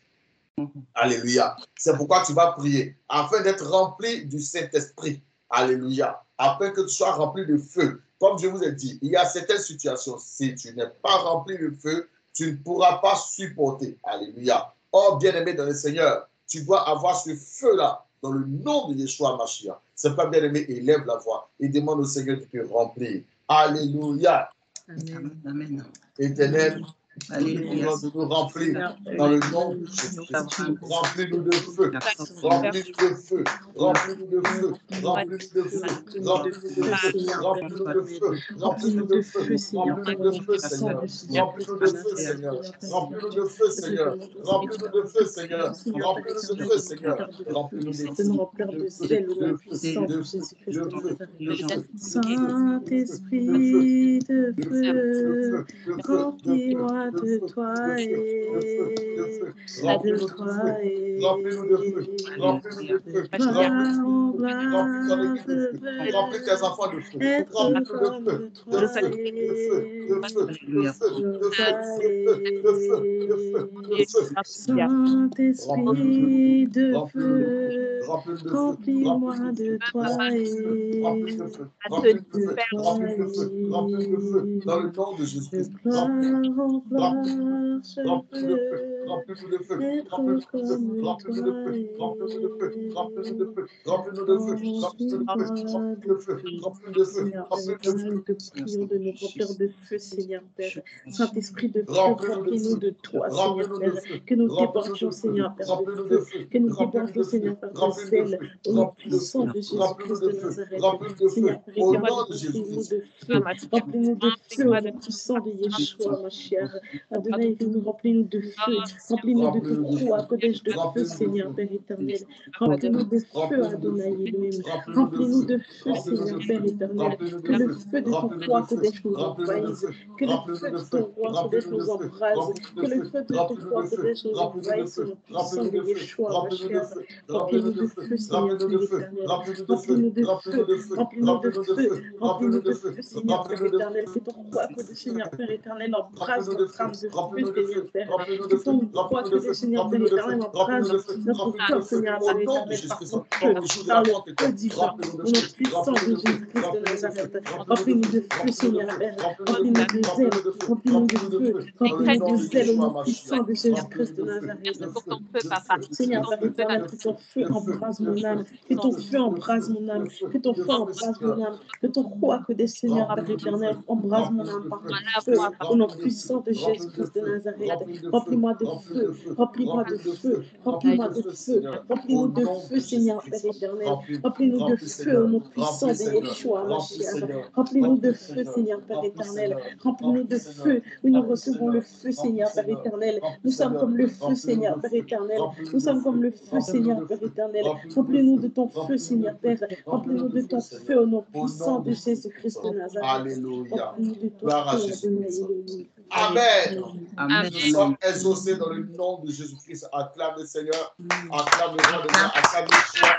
Alléluia. C'est pourquoi tu vas prier, afin d'être rempli du Saint-Esprit. Alléluia. Afin que tu sois rempli de feu. Comme je vous ai dit, il y a certaines situations, si tu n'es pas rempli de feu, tu ne pourras pas supporter. Alléluia. Oh, bien-aimé dans le Seigneur, tu dois avoir ce feu-là dans le nom de Yeshua Mashiach. C'est pas bien-aimé, élève la voix et demande au Seigneur de te remplir. Alléluia. Amen. Amen. Éternel, Alléluia. de nous remplir dans le nom de Jésus. Remplis-nous de feu. Remplis-nous de feu. Remplis-nous de feu. Remplis-nous de feu. Remplis-nous de feu. Remplis-nous de feu. Remplis-nous de feu, Seigneur. Remplis-nous de feu, Seigneur. Remplis-nous de feu, Seigneur. Remplis-nous de feu, Seigneur. Remplis-nous de feu, Seigneur. Remplis-nous de Saint-Esprit de feu, remplis-moi de toi et de toi et remplis-nous de feu, remplis-nous de feu, remplis tes enfants de feu, remplis-nous de feu, de feu, de feu, de feu, de feu, de feu, de feu, de feu, de feu. Saint-Esprit de feu, Remplis-nous de feu, remplis-moi de toi et remplis-nous de feu, remplis-nous de feu, remplis-nous de feu, remplis-nous de feu, dans le nom de Jésus-Christ. Remplis-nous de feu, remplis-nous de feu, remplis-nous de feu, remplis-nous de feu, remplis-nous de feu, remplis-nous de feu, remplis-nous de feu, remplis-nous de feu, remplis-nous de feu, remplis-nous de feu, nous te prions de nous remplir de feu, Seigneur Père. Saint-Esprit de feu, remplis-nous remplis-nous de toi, Seigneur de Père. feu, Que nous remplis-nous débordions, de feu, Seigneur Père, de remplis-nous de feu. feu, Que nous remplis-nous débordions, de feu, Seigneur Père, de remplis-nous de zèle. feu, Au nom remplis-nous de puissant feu, de remplis-nous Jésus-Christ de de feu, Nazareth. remplis-nous de feu, Seigneur Père au éternel, nom de remplis-nous Jésus-Christ. de feu. Remplis-nous de feu au nom puissant de Yeshua, ma chère. Adonai, remplis-nous de feu. Remplis-nous de ton roi, Kodesh de feu, Seigneur Père éternel. Remplis-nous de feu, Adonai Elohim. Remplis-nous de feu, Seigneur Père éternel. Que le feu de ton roi, Kodesh, nous envahisse. Que le feu de ton roi, Kodesh, nous embrase. Que le feu de ton roi, Kodesh, nous envahisse au nom puissant de Yeshua, ma chère. Remplis-nous de feu, Seigneur Père éternel. Remplis-nous de feu. Remplis-nous de feu. Remplis-nous de feu, Seigneur Père éternel. Que ton roi, Kodesh, Seigneur Père éternel, embrase notre âme de feu, Seigneur Père. Que ton roi, Kodesh, Seigneur Père éternel, embrase notre cœur, Seigneur Père éternel, par ton feu, par le feu divin, au nom puissant de Jésus-Christ de Nazareth. Remplis-nous de feu, Seigneur Père. Remplis-nous de zèle. Remplis-nous de feu. Remplis-nous de zèle au nom puissant de Jésus-Christ de Nazareth. Seigneur Père éternel, que ton feu embrase mon âme. Que ton feu embrase mon âme. Que ton feu embrase mon âme. Que ton roi, que des seigneurs, Père éternel, embrase mon âme par ton feu. Au nom puissant de Jésus-Christ de Nazareth. Remplis-moi de feu. Remplis-moi de feu. Remplis-moi de feu. Remplis-nous de feu, Seigneur, Père éternel. Remplis-nous de feu au nom puissant de Yeshua, Mashiach. Remplis-nous de feu, Seigneur, Père éternel. Remplis-nous de feu. Oui, nous recevons le feu, Seigneur, Père éternel. Nous sommes comme le feu, Seigneur, Père éternel. Nous sommes comme le feu, Seigneur, Père éternel. Remplis-nous de ton feu, Seigneur, Père. Remplis-nous de ton feu au nom puissant de Jésus-Christ de Nazareth. Alléluia. Remplis-nous de ton Gloire à feu, Jésus-Christ. Amen. Amen. Nous sommes exaucés dans le nom de Jésus-Christ. Acclame le Seigneur. Acclame le roi de Dieu. Acclame Yeshua.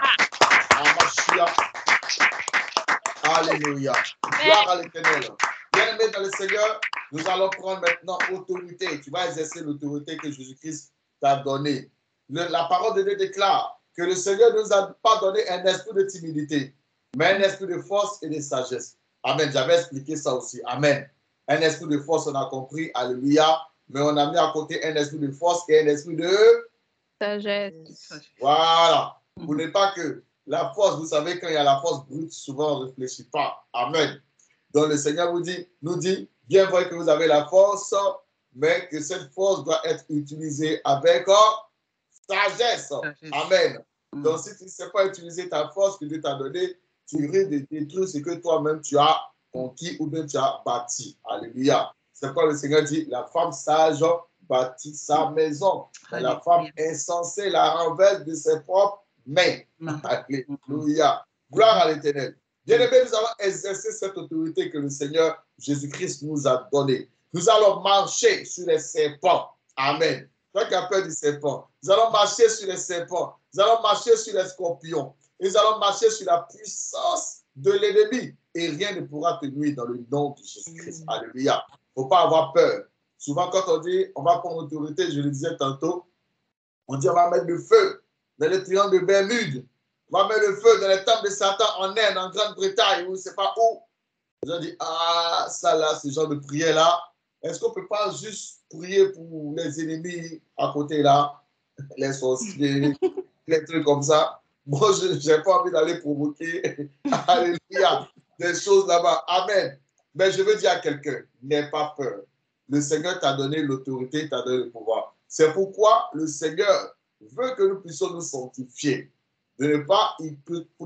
Amashia. Alléluia. Gloire à l'Éternel. Bien-aimés dans le Seigneur, nous allons prendre maintenant autorité. Tu vas exercer l'autorité que Jésus-Christ t'a donnée. La parole de Dieu déclare que le Seigneur ne nous a pas donné un esprit de timidité, mais un esprit de force et de sagesse. Amen. J'avais expliqué ça aussi. Amen. Un esprit de force, on a compris. Alléluia. Mais on a mis à côté un esprit de force et un esprit de sagesse. Voilà. Vous n'êtes pas que la force, vous savez, quand il y a la force brute, souvent on ne réfléchit pas. Amen. Donc le Seigneur nous dit, bien vrai que vous avez la force, mais que cette force doit être utilisée avec sagesse. Amen. Donc si tu ne sais pas utiliser ta force que Dieu t'a donnée, tu risques de détruire ce que toi-même tu as conquis ou bien tu as bâti. Alléluia. C'est pourquoi le Seigneur dit, la femme sage bâtit sa maison. Mais la femme insensée la renverse de ses propres mains. Alléluia. Gloire à l'Éternel. Bien-aimés, nous allons exercer cette autorité que le Seigneur Jésus-Christ nous a donnée. Nous allons marcher sur les serpents. Amen. Toi qui as peur du serpent, nous allons marcher sur les serpents. Nous allons marcher sur les scorpions. Nous allons marcher sur la puissance de l'ennemi. Et rien ne pourra te nuire dans le nom de Jésus-Christ. Alléluia. Il ne faut pas avoir peur. Souvent, quand on dit on va prendre autorité, je le disais tantôt, on dit on va mettre le feu dans le triangle de Bermude. On va mettre le feu dans les temples de Satan en Inde, en Grande-Bretagne, ou je ne sais pas où. Ils ont dit, ah, ça là, ce genre de prière-là, est-ce qu'on ne peut pas juste prier pour les ennemis à côté là, les sorciers, les trucs comme ça? Moi, je n'ai pas envie d'aller provoquer, alléluia, des choses là-bas. Amen. Mais je veux dire à quelqu'un, n'aie pas peur. Le Seigneur t'a donné l'autorité, t'a donné le pouvoir. C'est pourquoi le Seigneur veut que nous puissions nous sanctifier. Pour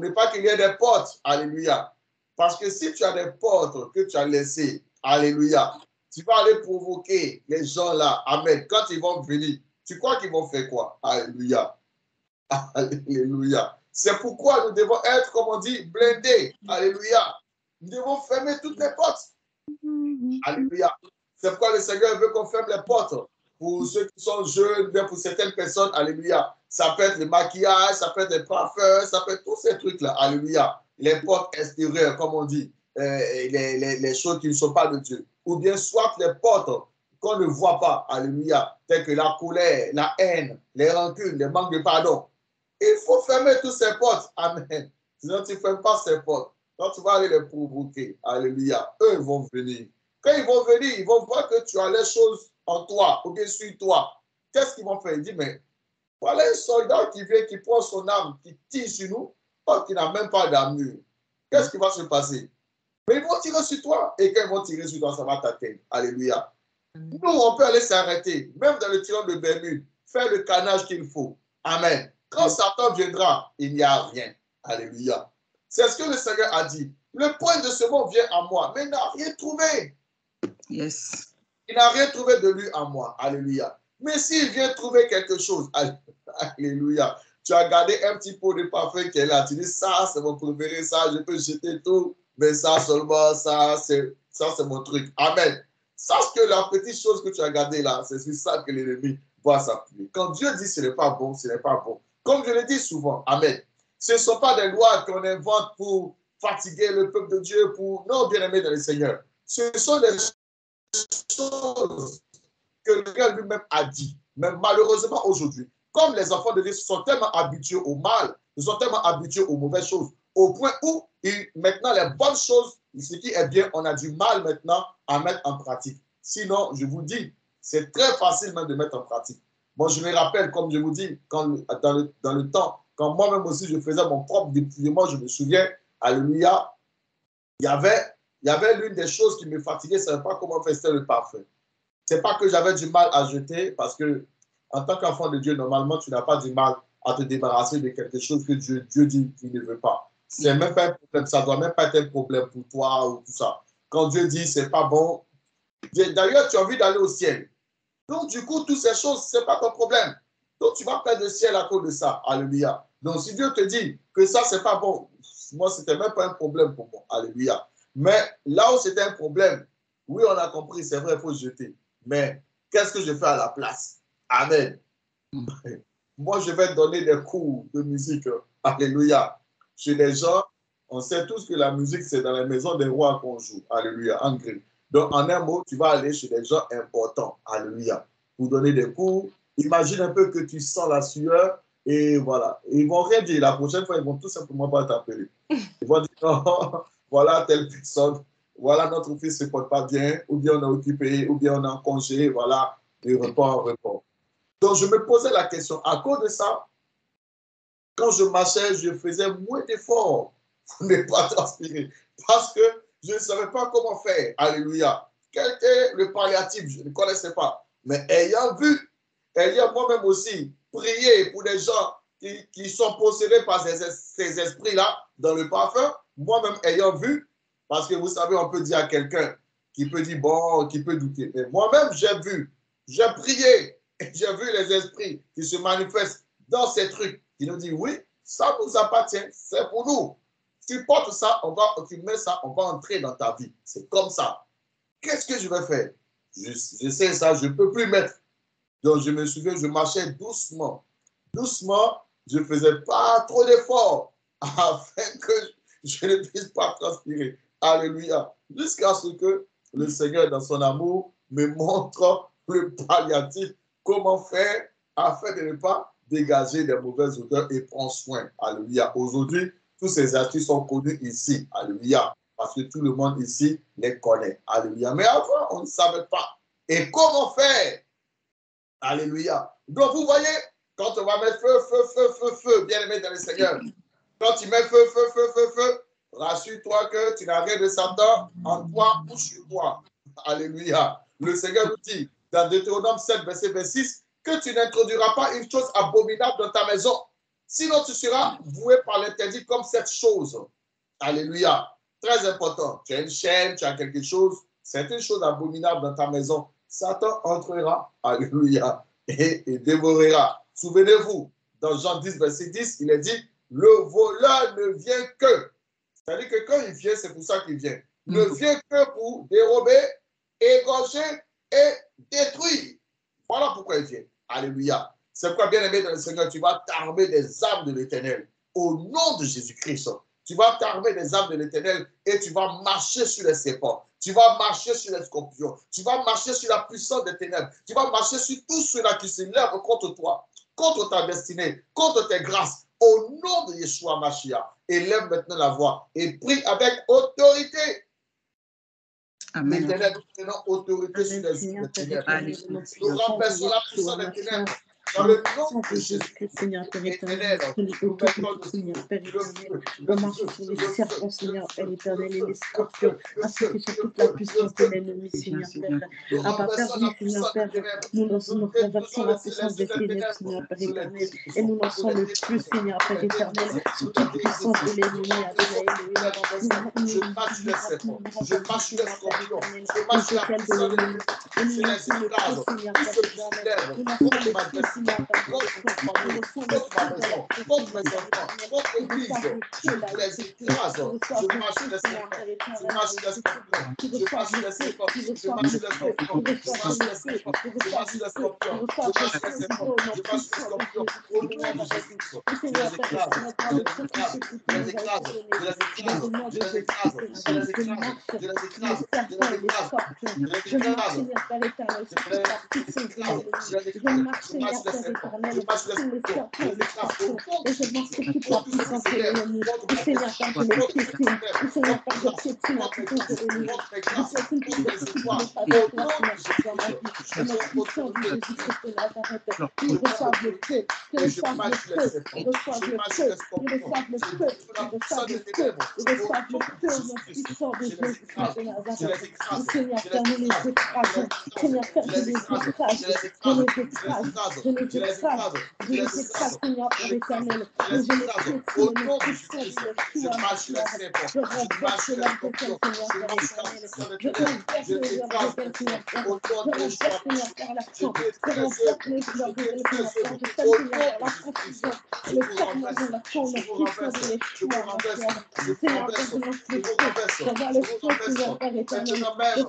ne pas qu'il y ait des portes. Alléluia. Parce que si tu as des portes que tu as laissées, alléluia, tu vas aller provoquer les gens là. Amen. Quand ils vont venir, tu crois qu'ils vont faire quoi? Alléluia. Alléluia. C'est pourquoi nous devons être, comme on dit, blindés. Alléluia. Nous devons fermer toutes les portes. Alléluia. C'est pourquoi le Seigneur veut qu'on ferme les portes. Pour ceux qui sont jeunes, bien pour certaines personnes, alléluia. Ça peut être le maquillage, ça peut être les parfums, ça peut être tous ces trucs-là, alléluia. Les portes extérieures, comme on dit, les choses qui ne sont pas de Dieu. Ou bien soit les portes qu'on ne voit pas, alléluia, telles que la colère, la haine, les rancunes, les manques de pardon. Il faut fermer toutes ces portes, amen. Sinon, tu ne fermes pas ces portes. Quand tu vas aller les provoquer, alléluia, eux vont venir. Quand ils vont venir, ils vont voir que tu as les choses en toi, ou bien sur toi. Qu'est-ce qu'ils vont faire? Ils disent, mais voilà un soldat qui vient, qui prend son arme, qui tire sur nous, or qui n'a même pas d'armure. Qu'est-ce qui va se passer? Mais ils vont tirer sur toi, et quand ils vont tirer sur toi, ça va t'atteindre. Alléluia. Nous, on peut aller s'arrêter, même dans le tirant de Bermude, faire le canage qu'il faut. Amen. Quand Satan viendra, il n'y a rien. Alléluia. C'est ce que le Seigneur a dit. Le point de ce monde vient à moi, mais il n'a rien trouvé. Yes. Il n'a rien trouvé de lui en moi. Alléluia. Mais s'il vient trouver quelque chose, alléluia. Tu as gardé un petit pot de parfum qui est là. Tu dis, ça, c'est mon préféré, ça, je peux jeter tout. Mais ça seulement, ça, c'est mon truc. Amen. Sache que la petite chose que tu as gardée là, c'est sur ça que l'ennemi va s'appuyer. Quand Dieu dit ce n'est pas bon, ce n'est pas bon. Comme je le dis souvent, amen. Ce ne sont pas des lois qu'on invente pour fatiguer le peuple de Dieu, pour non bien-aimés dans le Seigneur. Ce sont des choses que le Seigneur lui-même a dit. Mais malheureusement aujourd'hui, comme les enfants de Dieu sont tellement habitués au mal, ils sont tellement habitués aux mauvaises choses, au point où maintenant les bonnes choses, ce qui est bien, on a du mal maintenant à mettre en pratique. Sinon, je vous dis, c'est très facile même de mettre en pratique. Moi, je me rappelle, comme je vous dis, quand, dans le temps, quand moi-même aussi je faisais mon propre dépouillement, je me souviens, alléluia, il y avait l'une des choses qui me fatiguait, je ne savais pas comment faire, c'était le parfum. Ce n'est pas que j'avais du mal à jeter, parce que en tant qu'enfant de Dieu, normalement, tu n'as pas du mal à te débarrasser de quelque chose que Dieu dit qu'il ne veut pas. C'est même pas un problème, ça ne doit même pas être un problème pour toi ou tout ça. Quand Dieu dit c'est pas bon, d'ailleurs, tu as envie d'aller au ciel. Donc, du coup, toutes ces choses, ce n'est pas ton problème. Donc, tu vas perdre le ciel à cause de ça. Alléluia. Donc, si Dieu te dit que ça, ce n'est pas bon, moi, ce n'était même pas un problème pour moi. Alléluia. Mais là où c'était un problème, oui, on a compris, c'est vrai, il faut jeter. Mais qu'est-ce que je fais à la place? Amen. Moi, je vais donner des cours de musique. Alléluia. Chez les gens, on sait tous que la musique, c'est dans la maison des rois qu'on joue. Alléluia. En grec. Donc, en un mot, tu vas aller chez des gens importants. Alléluia. Pour donner des cours. Imagine un peu que tu sens la sueur et voilà. Ils vont rien dire. La prochaine fois, ils vont tout simplement pas t'appeler. Ils vont dire, oh, voilà telle personne. Voilà, notre fils ne se porte pas bien. Ou bien on est occupé. Ou bien on est en congé. Voilà. Et report. Donc, je me posais la question. À cause de ça, quand je marchais, je faisais moins d'efforts pour ne pas transpirer. Parce que je ne savais pas comment faire. Alléluia. Quel est le palliatif? Je ne connaissais pas. Mais ayant moi-même aussi prié pour des gens qui sont possédés par ces esprits-là dans le parfum, moi-même ayant vu, parce que vous savez, on peut dire à quelqu'un qui peut dire bon, qui peut douter. Mais moi-même, j'ai vu, j'ai prié, et j'ai vu les esprits qui se manifestent dans ces trucs, qui nous disent oui, ça nous appartient, c'est pour nous. Tu portes ça, tu mets ça, on va entrer dans ta vie. C'est comme ça. Qu'est-ce que je vais faire? Je sais ça, je ne peux plus mettre. Donc, je me souviens, je marchais doucement. Doucement, je ne faisais pas trop d'efforts afin que je ne puisse pas transpirer. Alléluia. Jusqu'à ce que le Seigneur, dans son amour, me montre le palliatif, comment faire afin de ne pas dégager des mauvaises odeurs et prendre soin. Alléluia. Aujourd'hui, tous ces astuces sont connus ici. Alléluia. Parce que tout le monde ici les connaît. Alléluia. Mais avant, on ne savait pas. Et comment faire? Alléluia. Donc, vous voyez, quand on va mettre feu, bien aimé dans le Seigneur, quand tu mets feu, rassure-toi que tu n'as rien de Satan en toi ou sur toi. Alléluia. Le Seigneur nous dit dans Deutéronome 7, verset 26, que tu n'introduiras pas une chose abominable dans ta maison. Sinon, tu seras voué par l'interdit comme cette chose. Alléluia. Très important. Tu as une chaîne, tu as quelque chose. C'est une chose abominable dans ta maison. Satan entrera, alléluia, et dévorera. Souvenez-vous, dans Jean 10, verset 10, il est dit, le voleur ne vient que. C'est-à-dire que quand il vient, c'est pour ça qu'il vient. Ne vient que pour dérober, égorger et détruire. Voilà pourquoi il vient. Alléluia. C'est pourquoi, bien aimé dans le Seigneur, tu vas t'armer des armes de l'Éternel. Au nom de Jésus-Christ, tu vas t'armer des armes de l'Éternel et tu vas marcher sur les serpents. Tu vas marcher sur les scorpions. Tu vas marcher sur la puissance des ténèbres. Tu vas marcher sur tout cela qui se lève contre toi, contre ta destinée, contre tes grâces. Au nom de Yeshua Mashiach. Élève maintenant la voix et prie avec autorité. L'Éternel, nous prenons autorité sur les yeux des ténèbres. Nous renversons la puissance des ténèbres. Dans le nom de Jésus-Christ, Seigneur Père éternel, nous mettons le Seigneur Père éternel, on marche sur les serpents, Seigneur Père éternel, et les scorpions, ainsi que sur toute la puissance de l'ennemi, Seigneur Père. À partir du Seigneur Père, nous renversons la puissance des ténèbres, Seigneur Père éternel, et nous lançons le feu, Seigneur Père éternel, sur toute puissance de l'ennemi, je marche sur les serpents, je marche sur les scorpions, je marche sur la puissance de l'ennemi, et nous lançons le feu, Seigneur Père éternel, nous lançons le feu, Seigneur Père éternel, contre ma maison, contre mes enfants, contre l'église, je les écrase, je marche sur les serpents, je marche sur les scorpions, je marche sur les serpents, je marche sur les scorpions, je marche sur les serpents, je marche sur les scorpions, je marche sur les serpents, je marche sur les scorpions, au nom de Jésus-Christ, je les écrase, je les écrase, je les écrase, je les écrase, je les écrase, je les écrase, je les écrase, je les écrase, je les écrase, je marche sur les serpents, je marche sur les scorpions, je les écrase, au nom de Jésus-Christ, contre tout ce qui se lève, contre ma destinée, contre mes ténèbres, contre mes grâces, contre mes grâces, contre mes espoirs, au nom de Jésus-Christ, je prends autorité, je prends autorité, et je marche sur les serpents, je marche sur les scorpions, je détruis la puissance des ténèbres, au nom de Jésus-Christ, je les écrase, je les écrase, je les écrase, je les écrase, je les écrase, je les écrase, je les écrase, je les écrase, je les écrase, Seigneur Père éternel, je les écrase, au nom de Jésus-Christ, je marche sur les serpents, je marche sur les scorpions, je marche sur la puissance des ténèbres, je les écrase maintenant, au nom de Yeshua Mashiach, je détruis les œuvres, je détruis les œuvres, au nom de Jésus-Christ, je vous renverse, je vous renverse, je vous renverse, je vous renverse, je vous renverse, je vous renverse, maintenant même,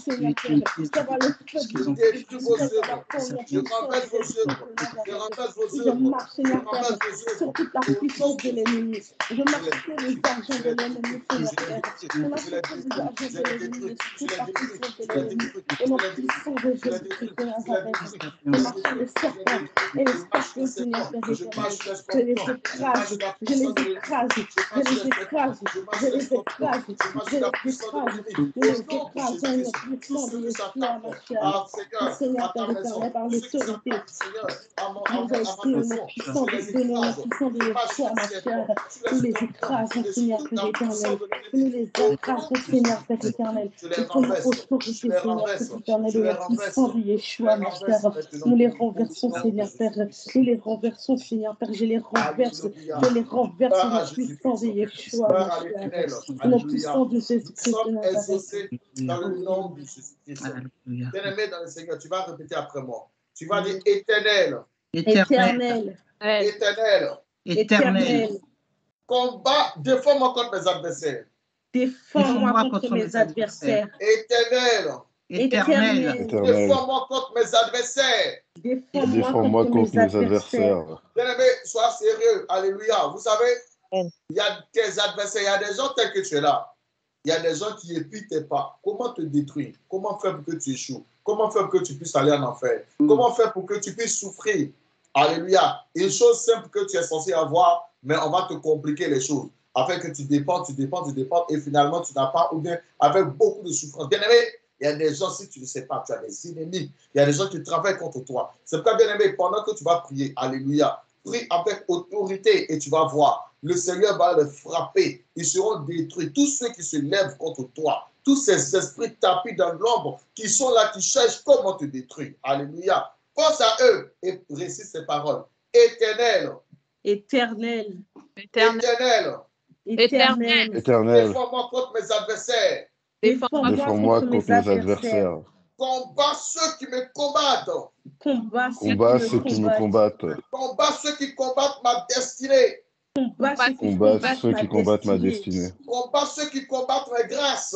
je détruis vos œuvres, je renverse vos œuvres, je renverse vos je œuvres, marche, je Seigneur renverse Père, vos sur œuvres, toute la au nom puissance de de l'ennemi. Je marche sur les argents de l'ennemi, Seigneur je les Père. détruis, Je marche je sur les tous les détruis, argents je de les l'ennemi, détruis, sur je toute les la détruis, puissance de je les l'ennemi. détruis, Et je nom les puissant détruis, de je les Jésus-Christ détruis, de je les Nazareth. détruis, Je marche sur les serpents et les scorpions, Seigneur Père je marche éternel. sur les Je les scorpions, je marche écrase, sur la je les puissance de l'ennemi, écrase, je je marche sur les les serpents, écrase, je marche je sur les les scorpions, écrase, je marche je sur la les puissance de écrase, l'ennemi, je au les nom de écrase dans le Jésus-Christ, tous puissant de ceux qui Yeshua s'attaquent Mashiach. à Seigneur, Seigneur à Père ta maison, éternel, par tous ceux qui l'autorité s'attaquent, Seigneur, à nous ma esprit au nom maison, puissant je de les donner au nom écrase, puissant de je marche sur Yeshua les serpents, Mashiach. sur Nous les les scorpions, écrasons, je Seigneur détruis Père la éternel. puissance de Nous l'ennemi, les au nom écrasons, de Seigneur Père Jésus-Christ, éternel. je les Nous prenons renverse, je autorité, les Seigneur Père renverse, éternel, je au les nom renverse, puissant de je les Yeshua renverse Mashiach. maintenant, Nous les au renversons, nom de Seigneur Père. Jésus-Christ. Nous les renversons, Seigneur Père. Je les renverse. Alléluia. Je les renverse au Gloire nom à puissant de Jésus-Christ. Yeshua Gloire à Mashiach. l'Éternel. Au nom Alléluia. puissant de Nous Jésus-Christ de sommes Nazareth. exaucés dans le nom de Jésus-Christ. Bien-aimé dans le Seigneur, tu vas répéter après moi. Tu vas dire éternel. Éternel. Éternel. Éternel. Combat, défends-moi contre mes adversaires. Défends-moi contre mes adversaires. Éternel. Éternel. Défends-moi contre mes adversaires. Défends-moi contre mes adversaires. Bien-aimé, sois sérieux. Alléluia. Vous savez, il y a tes adversaires, il y a des gens tels que tu es là. Il y a des gens qui épient tes pas. Comment te détruire? Comment faire pour que tu échoues? Comment faire pour que tu puisses aller en enfer? Comment faire pour que tu puisses souffrir? Alléluia. Une chose simple que tu es censé avoir, mais on va te compliquer les choses. Afin que tu dépendes, et finalement tu n'as pas, ou bien avec beaucoup de souffrance. Bien-aimé, il y a des gens, si tu ne sais pas, tu as des ennemis. Il y a des gens qui travaillent contre toi. C'est pourquoi, bien-aimé, pendant que tu vas prier, alléluia, prie avec autorité et tu vas voir. Le Seigneur va les frapper. Ils seront détruits. Tous ceux qui se lèvent contre toi, tous ces esprits tapis dans l'ombre qui sont là, qui cherchent comment te détruire. Alléluia. Pense à eux et récite ces paroles. Éternel. Éternel. Éternel. Éternel. Défends-moi contre mes adversaires. Défends-moi contre mes adversaires. Combat ceux qui me combattent. Combat ceux qui me combattent. Combat ceux qui combattent ma destinée. Combat ceux qui combattent ma destinée. Combat ceux qui combattent mes grâces.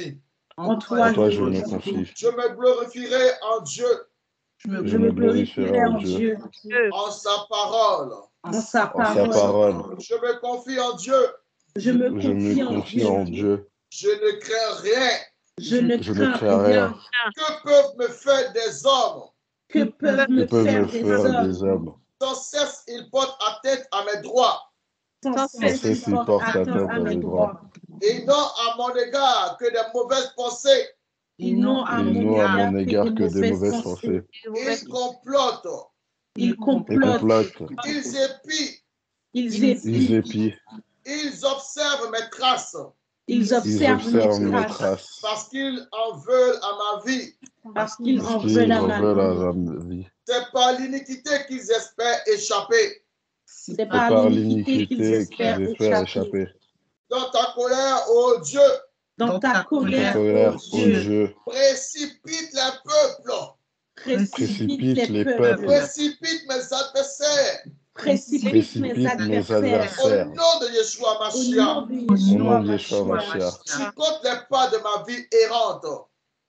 confie. En En toi, toi, je je me me confie. confie. Je me glorifierai en Dieu, Je me glorifierai en Dieu, en sa parole. En sa en sa parole. parole. Je me confie en Dieu. Je me Je me confie en confie Dieu. en Dieu. Je ne crains rien. Je ne Je ne crains crains rien. rien. Que peuvent me faire des hommes? Que peuvent Que me peuvent faire me des faire hommes? des hommes? Sans cesse, ils portent atteinte à mes droits. Sans Sans cesse, cesse, ils ils portent portent atteinte atteinte à à mes mes droits. Et n'ont à mon égard que des mauvaises pensées. Ils n'ont à mon égard que des mauvaises pensées. Ils complotent. Ils complotent. Ils épient. Ils observent mes traces. Ils observent mes traces. Parce qu'ils en veulent à ma vie. Parce qu'ils en veulent à ma vie. C'est par l'iniquité qu'ils espèrent échapper. C'est par l'iniquité qu'ils espèrent échapper. Dans ta colère, ô Dieu. Dans ta colère, ô Dieu. Précipite les peuples. Précipite les peuples. Précipite mes adversaires. Précipite mes adversaires. Au nom de Yeshua Mashiach. Au nom de Yeshua Mashiach. Tu comptes les pas de ma vie errante.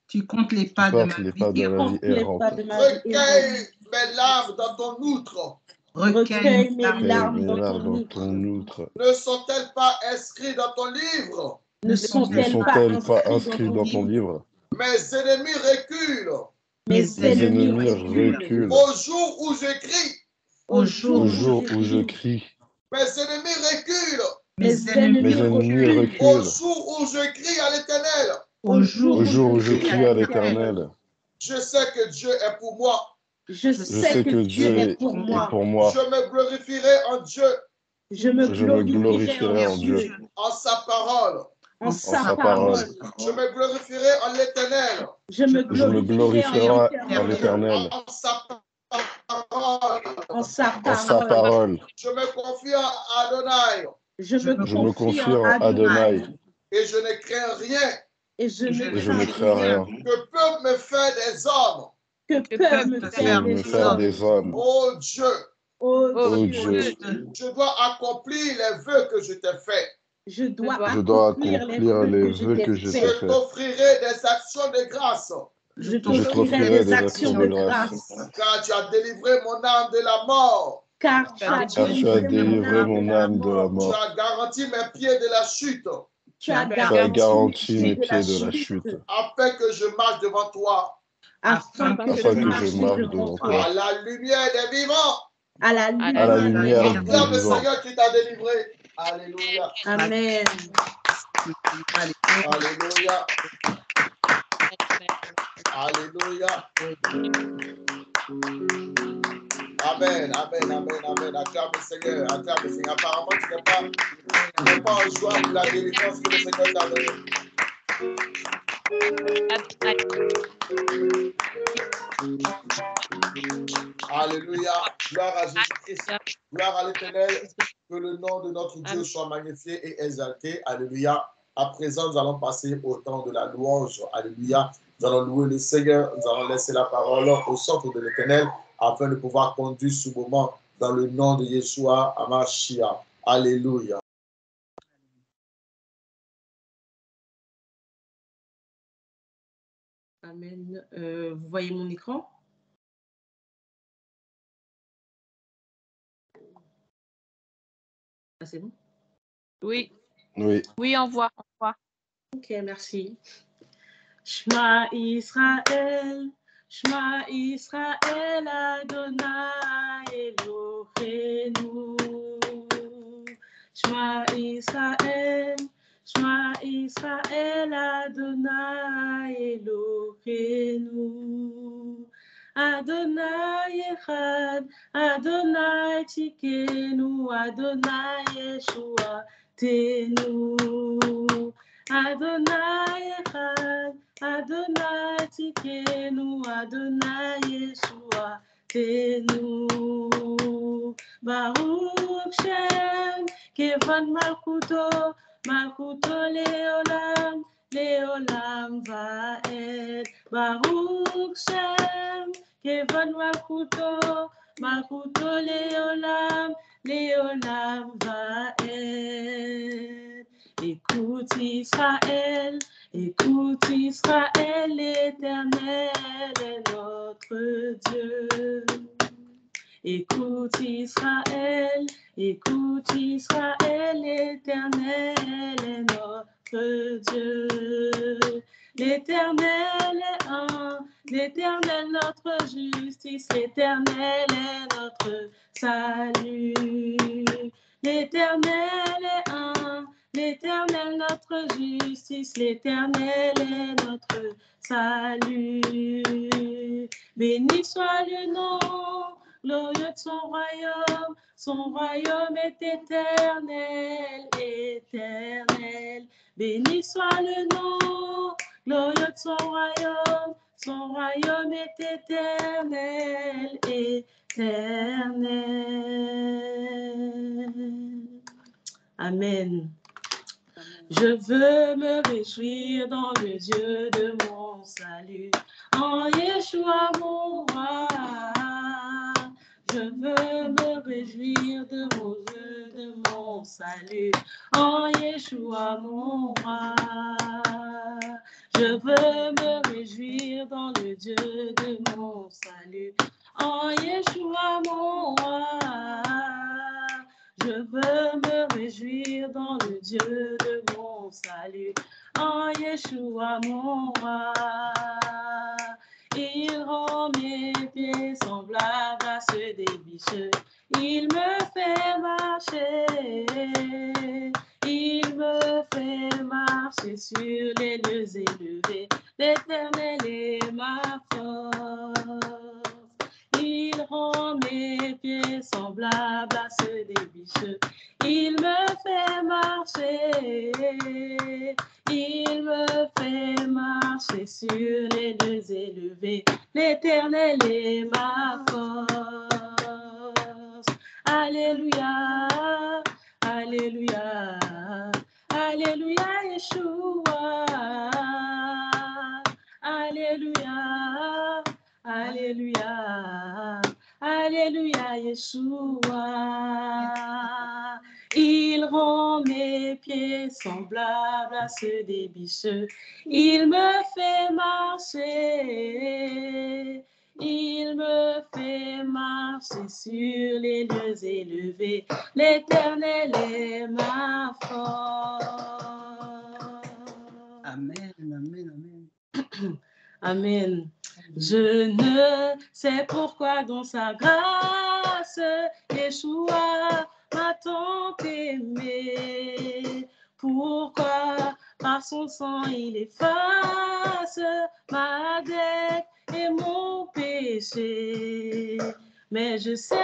Tu comptes les pas de ma vie errante. Recueille mes larmes dans ton outre. Recueille mes larmes dans ton outre. Ne sont-elles pas inscrites dans ton livre? Ne sont-elles pas inscrites dans ton livre? Mes ennemis reculent. Mes ennemis reculent. Au jour où je crie. Au jour où je crie. Mes ennemis reculent. Mes ennemis reculent. Au jour où je crie à l'Éternel. Au jour où je crie à l'Éternel. Je sais que Dieu est pour moi. Je sais que Dieu est pour moi. Je me glorifierai en Dieu. Je me glorifierai en Dieu. En sa parole. En sa parole. Je me glorifierai en l'Éternel. Je me glorifierai en l'Éternel. En sa parole. En sa parole. Je me confie en Adonai. Je me confie en Adonai. Et je ne crains rien. Et je ne crains rien. Que peuvent me faire des hommes. Que peuvent me faire des hommes. Oh Dieu. Oh Dieu. Je dois accomplir les vœux que je t'ai faits. Je dois accomplir les vœux que je t'ai faits. Je t'offrirai des actions de grâce. Je t'offrirai des actions de grâce. Car tu as délivré mon âme de la mort. Car tu as délivré mon âme de la mort. Tu as garanti mes pieds de la chute. Tu as garanti mes pieds de la chute. Afin que je marche devant toi. Afin que je marche devant toi. À la lumière des vivants. À la lumière des vivants. Le vivants. Seigneur qui t'a délivré. Alléluia. Amen. Alléluia. Alléluia. Amen, amen, amen, amen. Acclame le Seigneur, acclame le Seigneur. Apparemment, tu n'es pas en joie pour la délivrance que le Seigneur t'a donnée. Alléluia. Gloire à Jésus-Christ. Gloire à l'Éternel. Que le nom de notre Dieu soit magnifié et exalté. Alléluia. À présent, nous allons passer au temps de la louange. Alléluia. Nous allons louer le Seigneur. Nous allons laisser la parole au centre de l'Éternel afin de pouvoir conduire ce moment dans le nom de Yeshua Hamashiach. Alléluia. Amen. Vous voyez mon écran? Ah, c'est bon? Oui. Oui. Oui, on voit. Ok, merci. Shema Israël, Shema Israël, Adonai Eloheinu. Shema Israël, Shema Israël, Adonai Eloheinu. Adonai Echad, Adonai Tzidkenu, Adonai Yeshua Tenu. Adonai Echad, Adonai Tzidkenu, Adonai Yeshua Tenu. Baruch Shem, Kevon Malkuto, Malkuto Leolam, Leolam Vaed. Baruch Shem, Kevon Malkuto, Malkuto Leolam, Leolam Vaed. Écoute Israël, l'Éternel est notre Dieu. Écoute Israël, l'Éternel est notre Dieu. L'Éternel est un, l'Éternel notre justice, l'Éternel est notre salut. L'Éternel est un, L'Éternel notre justice, l'Éternel est notre salut. Béni soit le nom glorieux de son royaume est éternel, éternel. Béni soit le nom glorieux de son royaume est éternel, éternel. Amen. Je veux me réjouir dans le Dieu de mon salut, en Yeshua mon roi. Je veux me réjouir de mon Dieu de mon salut, en Yeshua mon roi. Je veux me réjouir dans le Dieu de mon salut, en Yeshua mon roi. Je veux me réjouir dans le Dieu de mon salut, en Yeshua mon roi. Il rend mes pieds semblables à ceux des bicheux. Il me fait marcher. Il me fait marcher sur les lieux élevés. L'Éternel est ma force. Il rend mes pieds semblables à ceux des bicheux. Il me fait marcher. Il me fait marcher sur les lieux élevés. L'Éternel est ma force. Alléluia, alléluia, alléluia, Yeshua. Alléluia, alléluia, alléluia, Yeshua. Il rend mes pieds semblables à ceux des bicheux. Il me fait marcher. Il me fait marcher sur les lieux élevés. L'Éternel est ma force. Amen, amen, amen. Amen. Je ne sais pourquoi dans sa grâce, Yeshua m'a tant aimé. Pourquoi par son sang il efface ma dette et mon péché. Mais je sais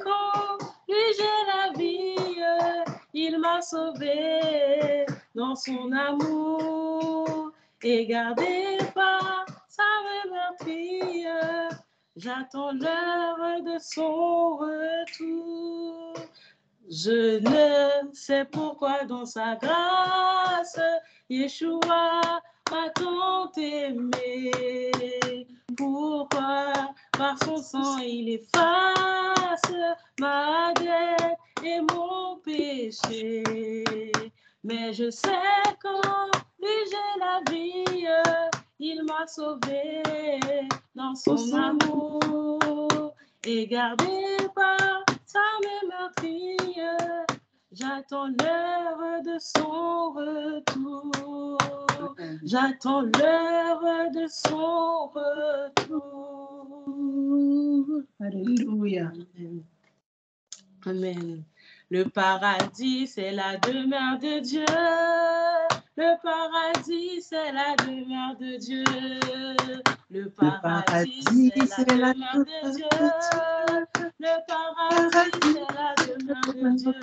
qu'en lui j'ai la vie, il m'a sauvé dans son amour et gardé par sa meurtrière. J'attends l'heure de son retour. Je ne sais pourquoi dans sa grâce, Yeshua m'a tant aimé. Pourquoi par son sang il efface ma dette et mon péché. Mais je sais qu'en lui j'ai la vie, il m'a sauvé dans son amour et gardé par sa même meurtrière. J'attends l'heure de son retour. J'attends l'heure de son retour. Alléluia. Amen. Amen. Le paradis, c'est la demeure de Dieu. Le paradis, c'est la demeure de Dieu. Le paradis, c'est la demeure de Dieu. Le paradis, c'est la demeure de Dieu.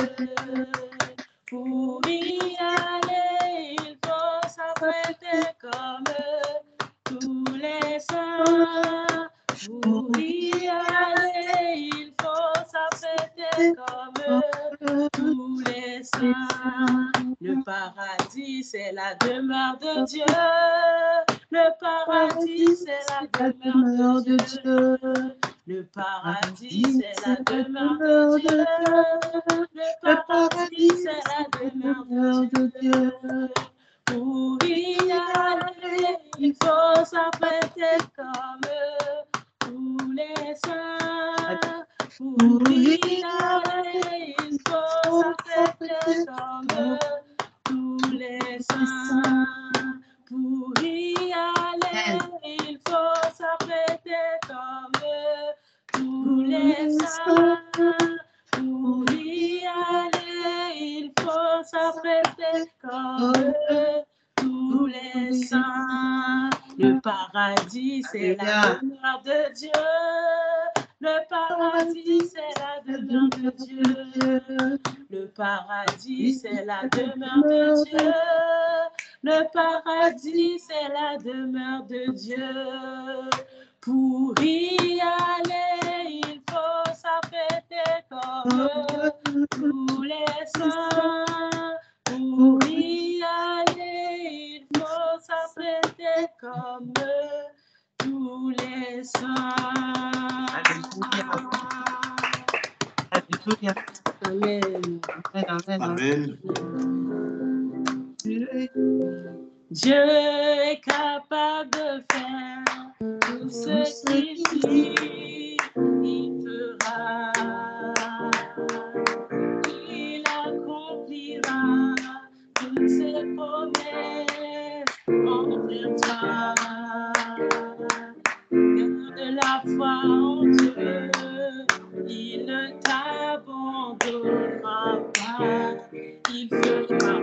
Pour y aller, il faut s'apprêter comme tous les saints. Pour y aller, il faut s'apprêter comme tous les saints. Le paradis, c'est la demeure de Dieu. Le paradis, c'est la demeure de Dieu. Le paradis, c'est la demeure de Dieu. Le paradis, c'est la demeure de Dieu. Pour y aller, il faut s'apprêter comme tous les saints. Pour y aller, il faut s'apprêter comme tous les saints. Pour y aller, il faut s'apprêter comme tous les saints. Pour y aller, il faut s'apprêter paradis, c'est la demeure de Dieu. Le paradis, c'est la demeure de Dieu. Le paradis, c'est la demeure de Dieu. Le paradis, c'est la demeure de Dieu. Pour y aller, il faut s'apprêter comme tous les saints. Pour y aller, il faut s'apprêter comme tous les saints. Alléluia. Amen. Amen. Amen. Dieu est capable de faire tout ce qu'il dit, il fera. Il accomplira toutes ses promesses envers toi. Garde la foi en Dieu, il ne t'abandonnera pas. Il fera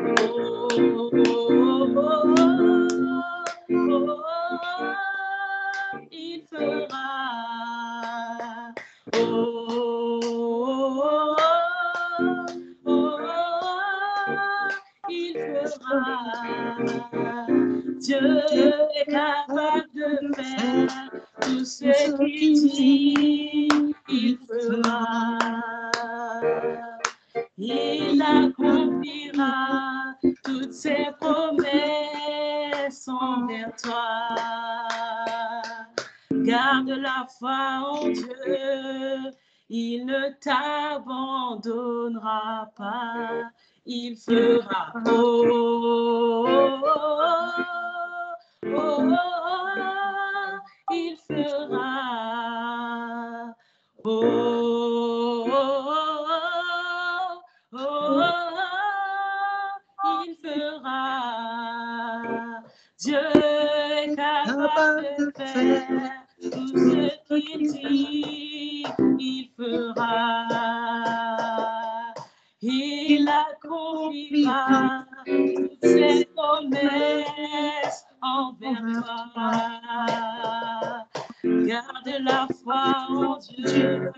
il fera il fera. Dieu est capable de faire tout ce qu'il dit, il fera. Il accomplira toutes ses promesses envers toi. Garde la foi en Dieu, il ne t'abandonnera pas. Il fera il fera il fera. Dieu est capable de faire tout ce qu'il dit, il fera. Il accomplira toutes ses promesses envers toi. Garde la foi en Dieu,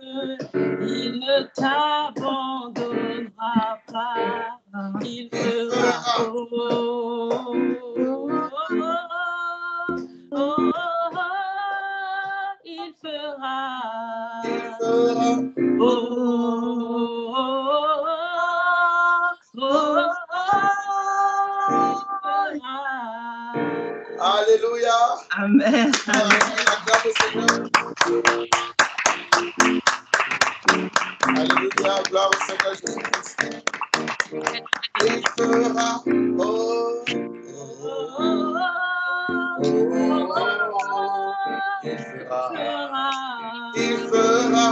il ne t'abandonnera pas. Il fera il fera Alléluia. Amen. Alléluia, gloire au Seigneur Jésus-Christ. Il fera, il fera, il fera, il fera.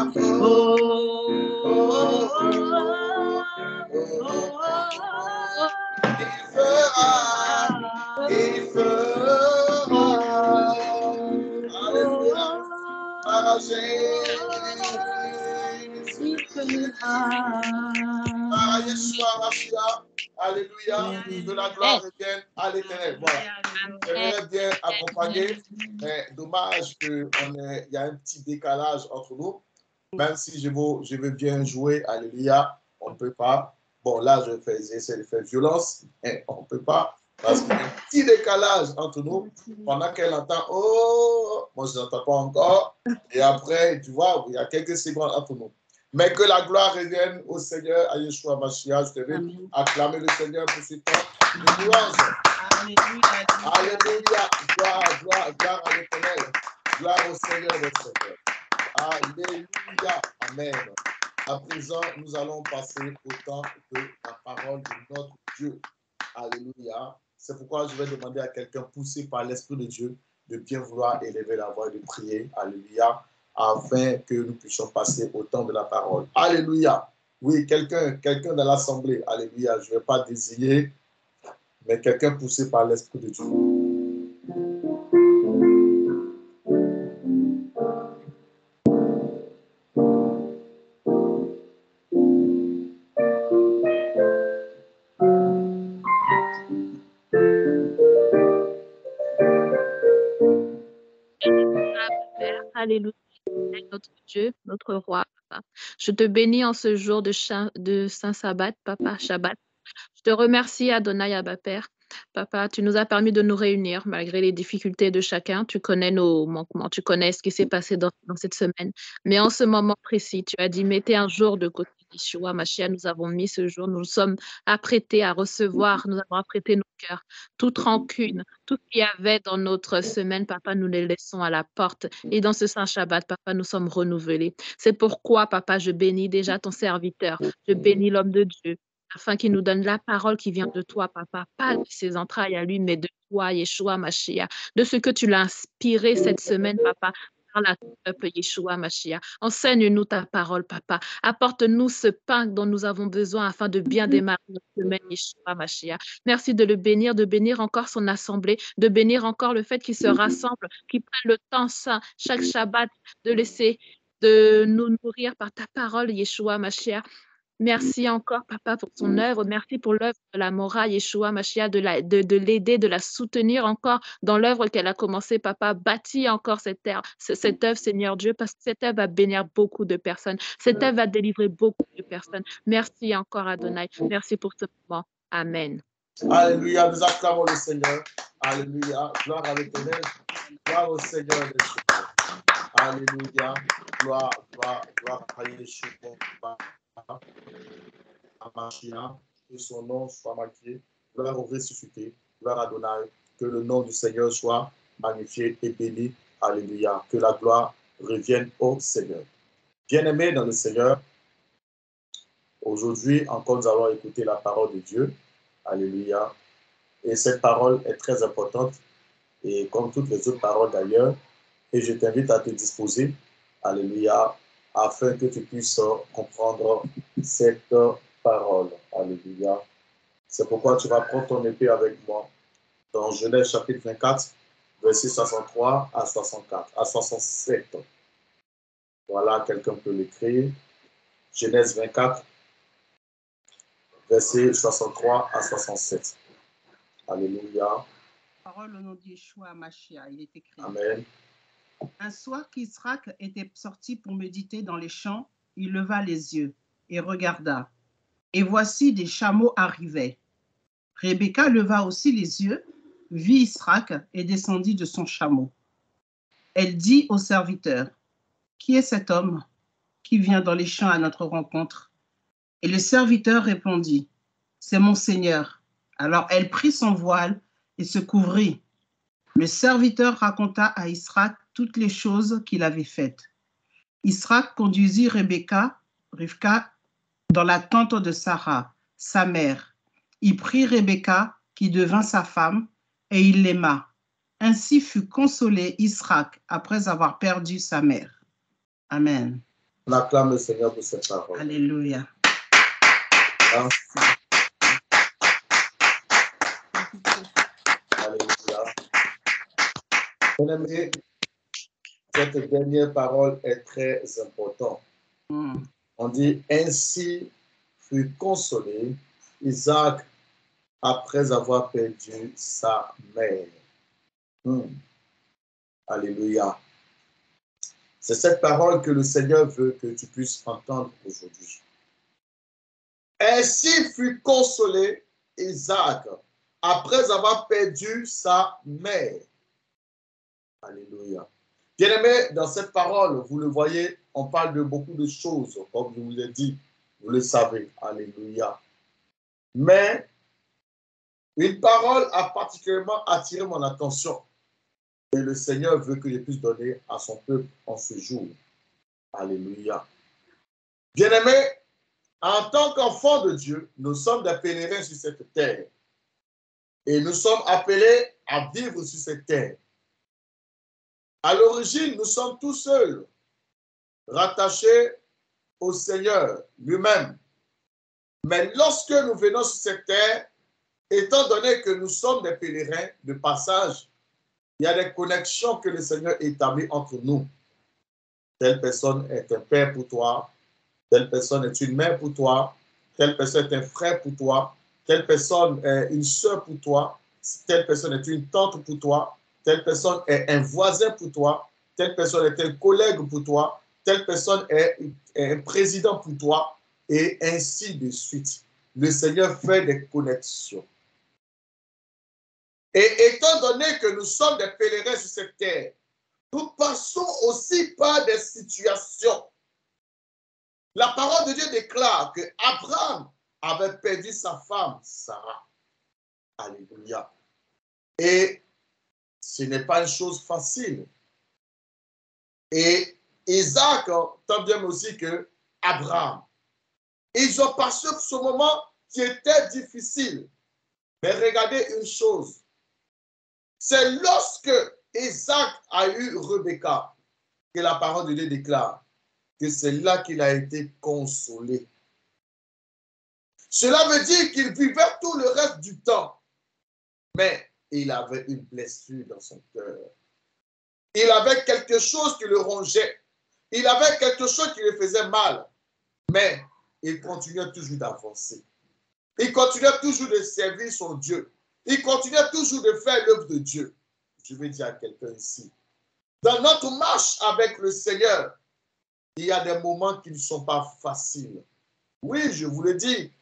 Alléluia. Alléluia, que la gloire revienne à l'Éternel. Voilà. J'aimerais bien accompagner, mais dommage qu'il y a un petit décalage entre nous. Même si je veux bien jouer, alléluia, on ne peut pas. Bon, là, j'essaie de faire violence, mais on ne peut pas. Parce qu'il y a un petit décalage entre nous. Pendant qu'elle entend, oh, moi je n'entends pas encore. Et après, tu vois, il y a quelques secondes entre nous. Mais que la gloire revienne au Seigneur, à Yeshua Mashiach. Je te vais acclamer le Seigneur pour ce temps de louange. Alléluia. Gloire à l'Éternel. Gloire au Seigneur des Seigneurs. Alléluia. Amen. À présent, nous allons passer au temps de la parole de notre Dieu. Alléluia. C'est pourquoi je vais demander à quelqu'un poussé par l'Esprit de Dieu de bien vouloir élever la voix et de prier. Alléluia. Afin que nous puissions passer au temps de la parole. Alléluia. Oui, quelqu'un dans l'assemblée. Alléluia. Je ne vais pas désigner, mais quelqu'un poussé par l'Esprit de Dieu. Père. Alléluia. Notre Dieu, notre roi, papa. Je te bénis en ce jour de Saint Sabbat, papa, Shabbat. Je te remercie, Adonai, Abba Père. Papa, tu nous as permis de nous réunir malgré les difficultés de chacun. Tu connais nos manquements, tu connais ce qui s'est passé dans cette semaine. Mais en ce moment précis, tu as dit, mettez un jour de côté. Yeshua, Mashiach, nous avons mis ce jour. Nous sommes apprêtés à recevoir. Nous avons apprêté nos cœurs. Toute rancune, tout ce qu'il y avait dans notre semaine, papa, nous les laissons à la porte. Et dans ce Saint Shabbat, papa, nous sommes renouvelés. C'est pourquoi, papa, je bénis déjà ton serviteur. Je bénis l'homme de Dieu, afin qu'il nous donne la parole qui vient de toi, papa, pas de ses entrailles à lui, mais de toi, Yeshua, Mashiach, de ce que tu l'as inspiré cette semaine, papa, par la peuple, Yeshua, Mashiach. Enseigne-nous ta parole, papa. Apporte-nous ce pain dont nous avons besoin afin de bien démarrer notre semaine, Yeshua, Mashiach. Merci de le bénir, de bénir encore son assemblée, de bénir encore le fait qu'il se rassemble, qu'il prenne le temps saint, chaque Shabbat, de nous nourrir par ta parole, Yeshua, Mashiach. Merci encore, papa, pour son œuvre. Merci pour l'œuvre de la Mora, Yeshua, Mashiach, de l'aider, de la soutenir encore dans l'œuvre qu'elle a commencée, papa. Bâtis encore cette œuvre, Seigneur Dieu, parce que cette œuvre va bénir beaucoup de personnes. Cette œuvre va délivrer beaucoup de personnes. Merci encore, Adonai. Merci pour ce moment. Amen. Alléluia. Nous acclamons le Seigneur. Alléluia. Gloire à l'Éternel. Gloire au Seigneur des Seigneurs. Alléluia. Gloire à Yeshua. À Mashiach, que son nom soit magnifié, gloire au ressuscité, gloire à Adonai, que le nom du Seigneur soit magnifié et béni. Alléluia. Que la gloire revienne au Seigneur. Bien-aimés dans le Seigneur, aujourd'hui encore nous allons écouter la parole de Dieu. Alléluia. Et cette parole est très importante, et comme toutes les autres paroles d'ailleurs, et je t'invite à te disposer. Alléluia. Afin que tu puisses comprendre cette parole. Alléluia. C'est pourquoi tu vas prendre ton épée avec moi dans Genèse chapitre 24, versets 63 à 64, à 67. Voilà, quelqu'un peut l'écrire. Genèse 24, versets 63 à 67. Alléluia. Parole au nom de Yeshua Mashiach, il est écrit. Amen. Un soir qu'Israc était sorti pour méditer dans les champs, il leva les yeux et regarda. Et voici des chameaux arrivaient. Rebecca leva aussi les yeux, vit Israc et descendit de son chameau. Elle dit au serviteur, « Qui est cet homme qui vient dans les champs à notre rencontre ?» Et le serviteur répondit, « C'est mon Seigneur. » Alors elle prit son voile et se couvrit. Le serviteur raconta à Israc toutes les choses qu'il avait faites. Israc conduisit Rivka, dans la tente de Sarah, sa mère. Il prit Rebecca, qui devint sa femme, et il l'aima. Ainsi fut consolé Israc après avoir perdu sa mère. Amen. On acclame le Seigneur pour cette parole. Alléluia. Merci. Alléluia. Bien-aimés, cette dernière parole est très importante. On dit, ainsi fut consolé Isaac après avoir perdu sa mère. Alléluia. C'est cette parole que le Seigneur veut que tu puisses entendre aujourd'hui. Ainsi fut consolé Isaac après avoir perdu sa mère. Alléluia. Bien-aimés, dans cette parole, vous le voyez, on parle de beaucoup de choses, comme je vous l'ai dit, vous le savez. Alléluia. Mais une parole a particulièrement attiré mon attention et le Seigneur veut que je puisse donner à son peuple en ce jour. Alléluia. Bien-aimés, en tant qu'enfants de Dieu, nous sommes des pèlerins sur cette terre et nous sommes appelés à vivre sur cette terre. À l'origine, nous sommes tous seuls, rattachés au Seigneur lui-même. Mais lorsque nous venons sur cette terre, étant donné que nous sommes des pèlerins de passage, il y a des connexions que le Seigneur établit entre nous. Telle personne est un père pour toi, telle personne est une mère pour toi, telle personne est un frère pour toi, telle personne est une sœur pour toi, telle personne est une tante pour toi, telle personne est un voisin pour toi. telle personne est un collègue pour toi, telle personne est un président pour toi, et ainsi de suite. Le Seigneur fait des connexions. Et étant donné que nous sommes des pèlerins sur cette terre, nous passons aussi par des situations. La parole de Dieu déclare que Abraham avait perdu sa femme, Sarah. Alléluia. Et ce n'est pas une chose facile. Et Isaac, tant bien aussi que Abraham, ils ont passé ce moment qui était difficile. Mais regardez une chose. C'est lorsque Isaac a eu Rebecca que la parole de Dieu déclare que c'est là qu'il a été consolé. Cela veut dire qu'il vivait tout le reste du temps, mais il avait une blessure dans son cœur. Il avait quelque chose qui le rongeait. Il avait quelque chose qui le faisait mal, mais il continuait toujours d'avancer. Il continuait toujours de servir son Dieu. Il continuait toujours de faire l'œuvre de Dieu. Je vais dire à quelqu'un ici, dans notre marche avec le Seigneur, il y a des moments qui ne sont pas faciles. Oui, je vous le dis.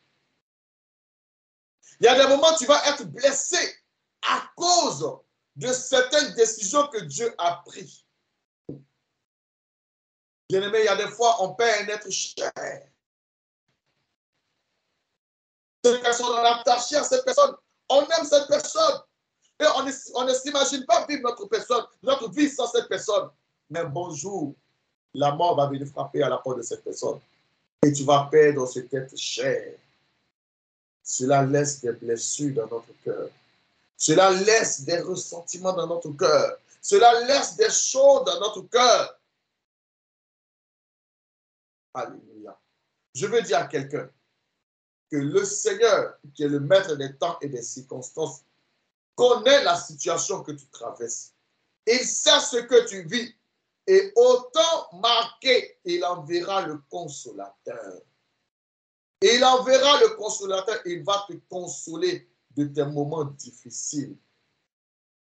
Il y a des moments où tu vas être blessé à cause de certaines décisions que Dieu a prises. Bien-aimé, il y a des fois, on perd un être cher. Cette personne, on est attaché à cette personne. On aime cette personne. Et on ne s'imagine pas vivre notre vie sans cette personne. Mais bonjour, la mort va venir frapper à la porte de cette personne. Et tu vas perdre cet être cher. Cela laisse des blessures dans notre cœur. Cela laisse des ressentiments dans notre cœur. Cela laisse des choses dans notre cœur. Alléluia. Je veux dire à quelqu'un que le Seigneur, qui est le maître des temps et des circonstances, connaît la situation que tu traverses. Il sait ce que tu vis. Et autant marqué, il enverra le consolateur. Il enverra le consolateur. Il va te consoler de tes moments difficiles.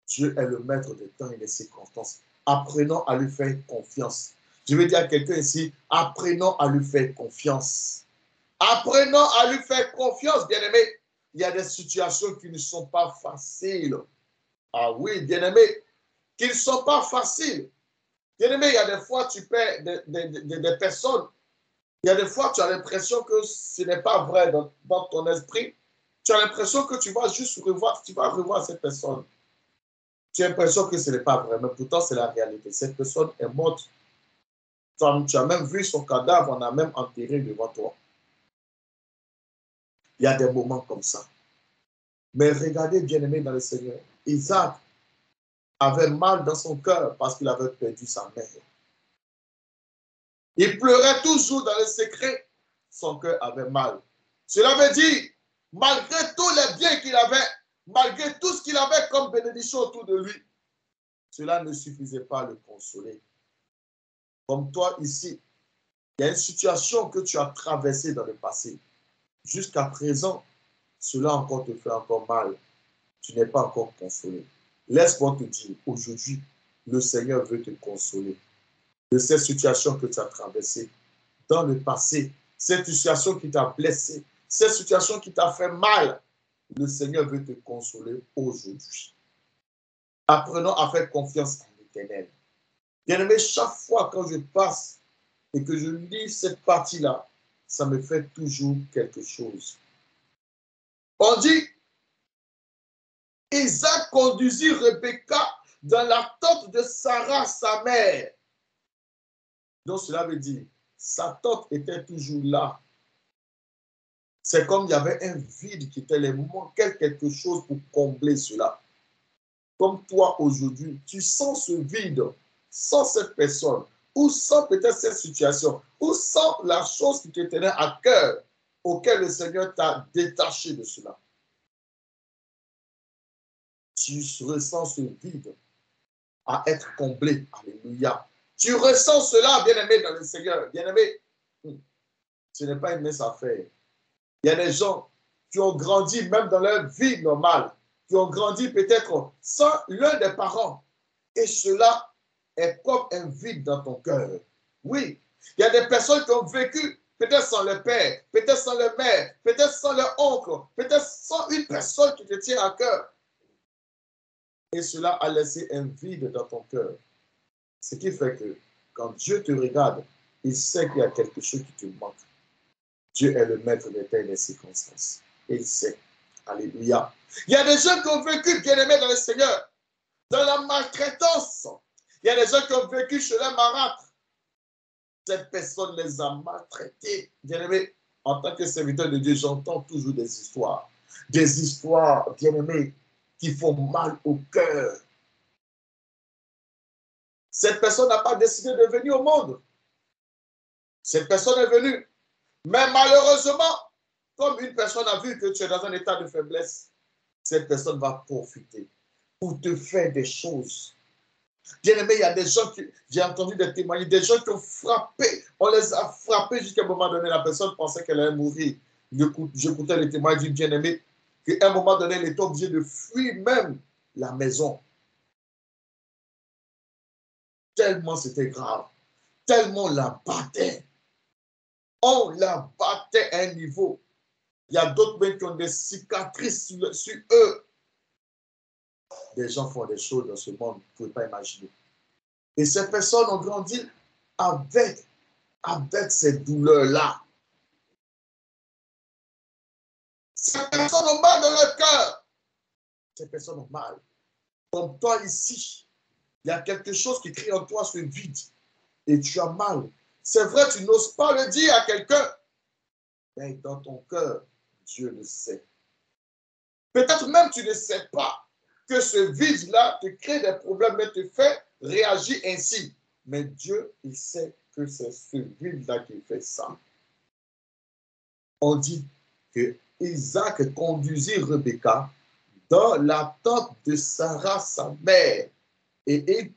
Dieu est le maître des temps et des circonstances. Apprenons à lui faire confiance. Je veux dire à quelqu'un ici, apprenons à lui faire confiance. Apprenons à lui faire confiance, bien-aimé. Il y a des situations qui ne sont pas faciles. Ah oui, bien-aimé, qui ne sont pas faciles. Bien-aimé, il y a des fois, tu perds des personnes. Il y a des fois, tu as l'impression que ce n'est pas vrai dans ton esprit. Tu as l'impression que tu vas juste revoir cette personne. Tu as l'impression que ce n'est pas vrai, mais pourtant, c'est la réalité. Cette personne est morte. Tu as même vu son cadavre, on a même enterré devant toi. Il y a des moments comme ça. Mais regardez, bien-aimé dans le Seigneur, Isaac avait mal dans son cœur parce qu'il avait perdu sa mère. Il pleurait toujours dans le secret. Son cœur avait mal. Cela veut dire, malgré tous les biens qu'il avait, malgré tout ce qu'il avait comme bénédiction autour de lui, cela ne suffisait pas à le consoler. Comme toi ici, il y a une situation que tu as traversée dans le passé. Jusqu'à présent, cela encore te fait encore mal. Tu n'es pas encore consolé. Laisse-moi te dire, aujourd'hui, le Seigneur veut te consoler de cette situation que tu as traversée dans le passé, cette situation qui t'a blessé, cette situation qui t'a fait mal. Le Seigneur veut te consoler aujourd'hui. Apprenons à faire confiance en l'Éternel. Bien-aimé, chaque fois quand je passe et que je lis cette partie-là, ça me fait toujours quelque chose. On dit, Isaac conduisit Rebecca dans la tente de Sarah, sa mère. Donc cela veut dire, sa tente était toujours là. C'est comme il y avait un vide qui était, il manquait quelque chose pour combler cela. Comme toi aujourd'hui, tu sens ce vide, sans cette personne, ou sans peut-être cette situation, ou sans la chose qui te tenait à cœur, auquel le Seigneur t'a détaché de cela. Tu ressens ce vide à être comblé. Alléluia. Tu ressens cela, bien-aimé, dans le Seigneur. Bien-aimé, ce n'est pas une mince affaire. Il y a des gens qui ont grandi même dans leur vie normale, qui ont grandi peut-être sans l'un des parents. Et cela, est comme un vide dans ton cœur. Oui, il y a des personnes qui ont vécu peut-être sans le père, peut-être sans le mère, peut-être sans leur oncle, peut-être sans une personne qui te tient à cœur. Et cela a laissé un vide dans ton cœur. Ce qui fait que quand Dieu te regarde, il sait qu'il y a quelque chose qui te manque. Dieu est le maître des temps et des circonstances. Et il sait. Alléluia. Il y a des gens qui ont vécu, bien-aimés dans le Seigneur, dans la maltraitance. Il y a des gens qui ont vécu chez les marâtres. Cette personne les a maltraités. Bien-aimés, en tant que serviteur de Dieu, j'entends toujours des histoires. Des histoires, bien-aimés, qui font mal au cœur. Cette personne n'a pas décidé de venir au monde. Cette personne est venue. Mais malheureusement, comme une personne a vu que tu es dans un état de faiblesse, cette personne va profiter pour te faire des choses. Bien-aimé, il y a des gens qui, j'ai entendu des témoignages, des gens qui ont frappé, on les a frappés jusqu'à un moment donné, la personne pensait qu'elle allait mourir. J'écoutais les témoignages du bien-aimé, qu'à un moment donné, elle était obligée de fuir même la maison. Tellement c'était grave, tellement on la battait. On la battait à un niveau. Il y a d'autres même qui ont des cicatrices sur eux. Des gens font des choses dans ce monde, vous ne pouvez pas imaginer. Et ces personnes ont grandi avec ces douleurs-là. Ces personnes ont mal dans leur cœur. Ces personnes ont mal. Comme toi ici, il y a quelque chose qui crie en toi ce vide. Et tu as mal. C'est vrai, tu n'oses pas le dire à quelqu'un. Mais dans ton cœur, Dieu le sait. Peut-être même tu ne sais pas que ce vide-là te crée des problèmes et te fait réagir ainsi. Mais Dieu, il sait que c'est ce vide-là qui fait ça. On dit que Isaac conduisit Rebecca dans la tente de Sarah, sa mère. Et il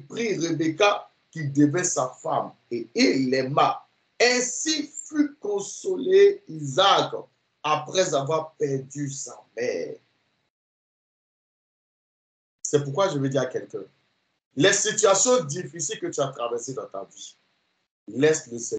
prit Rebecca qui devait sa femme et il l'aima. Ainsi fut consolé Isaac après avoir perdu sa mère. C'est pourquoi je veux dire à quelqu'un, les situations difficiles que tu as traversées dans ta vie, laisse le Seigneur.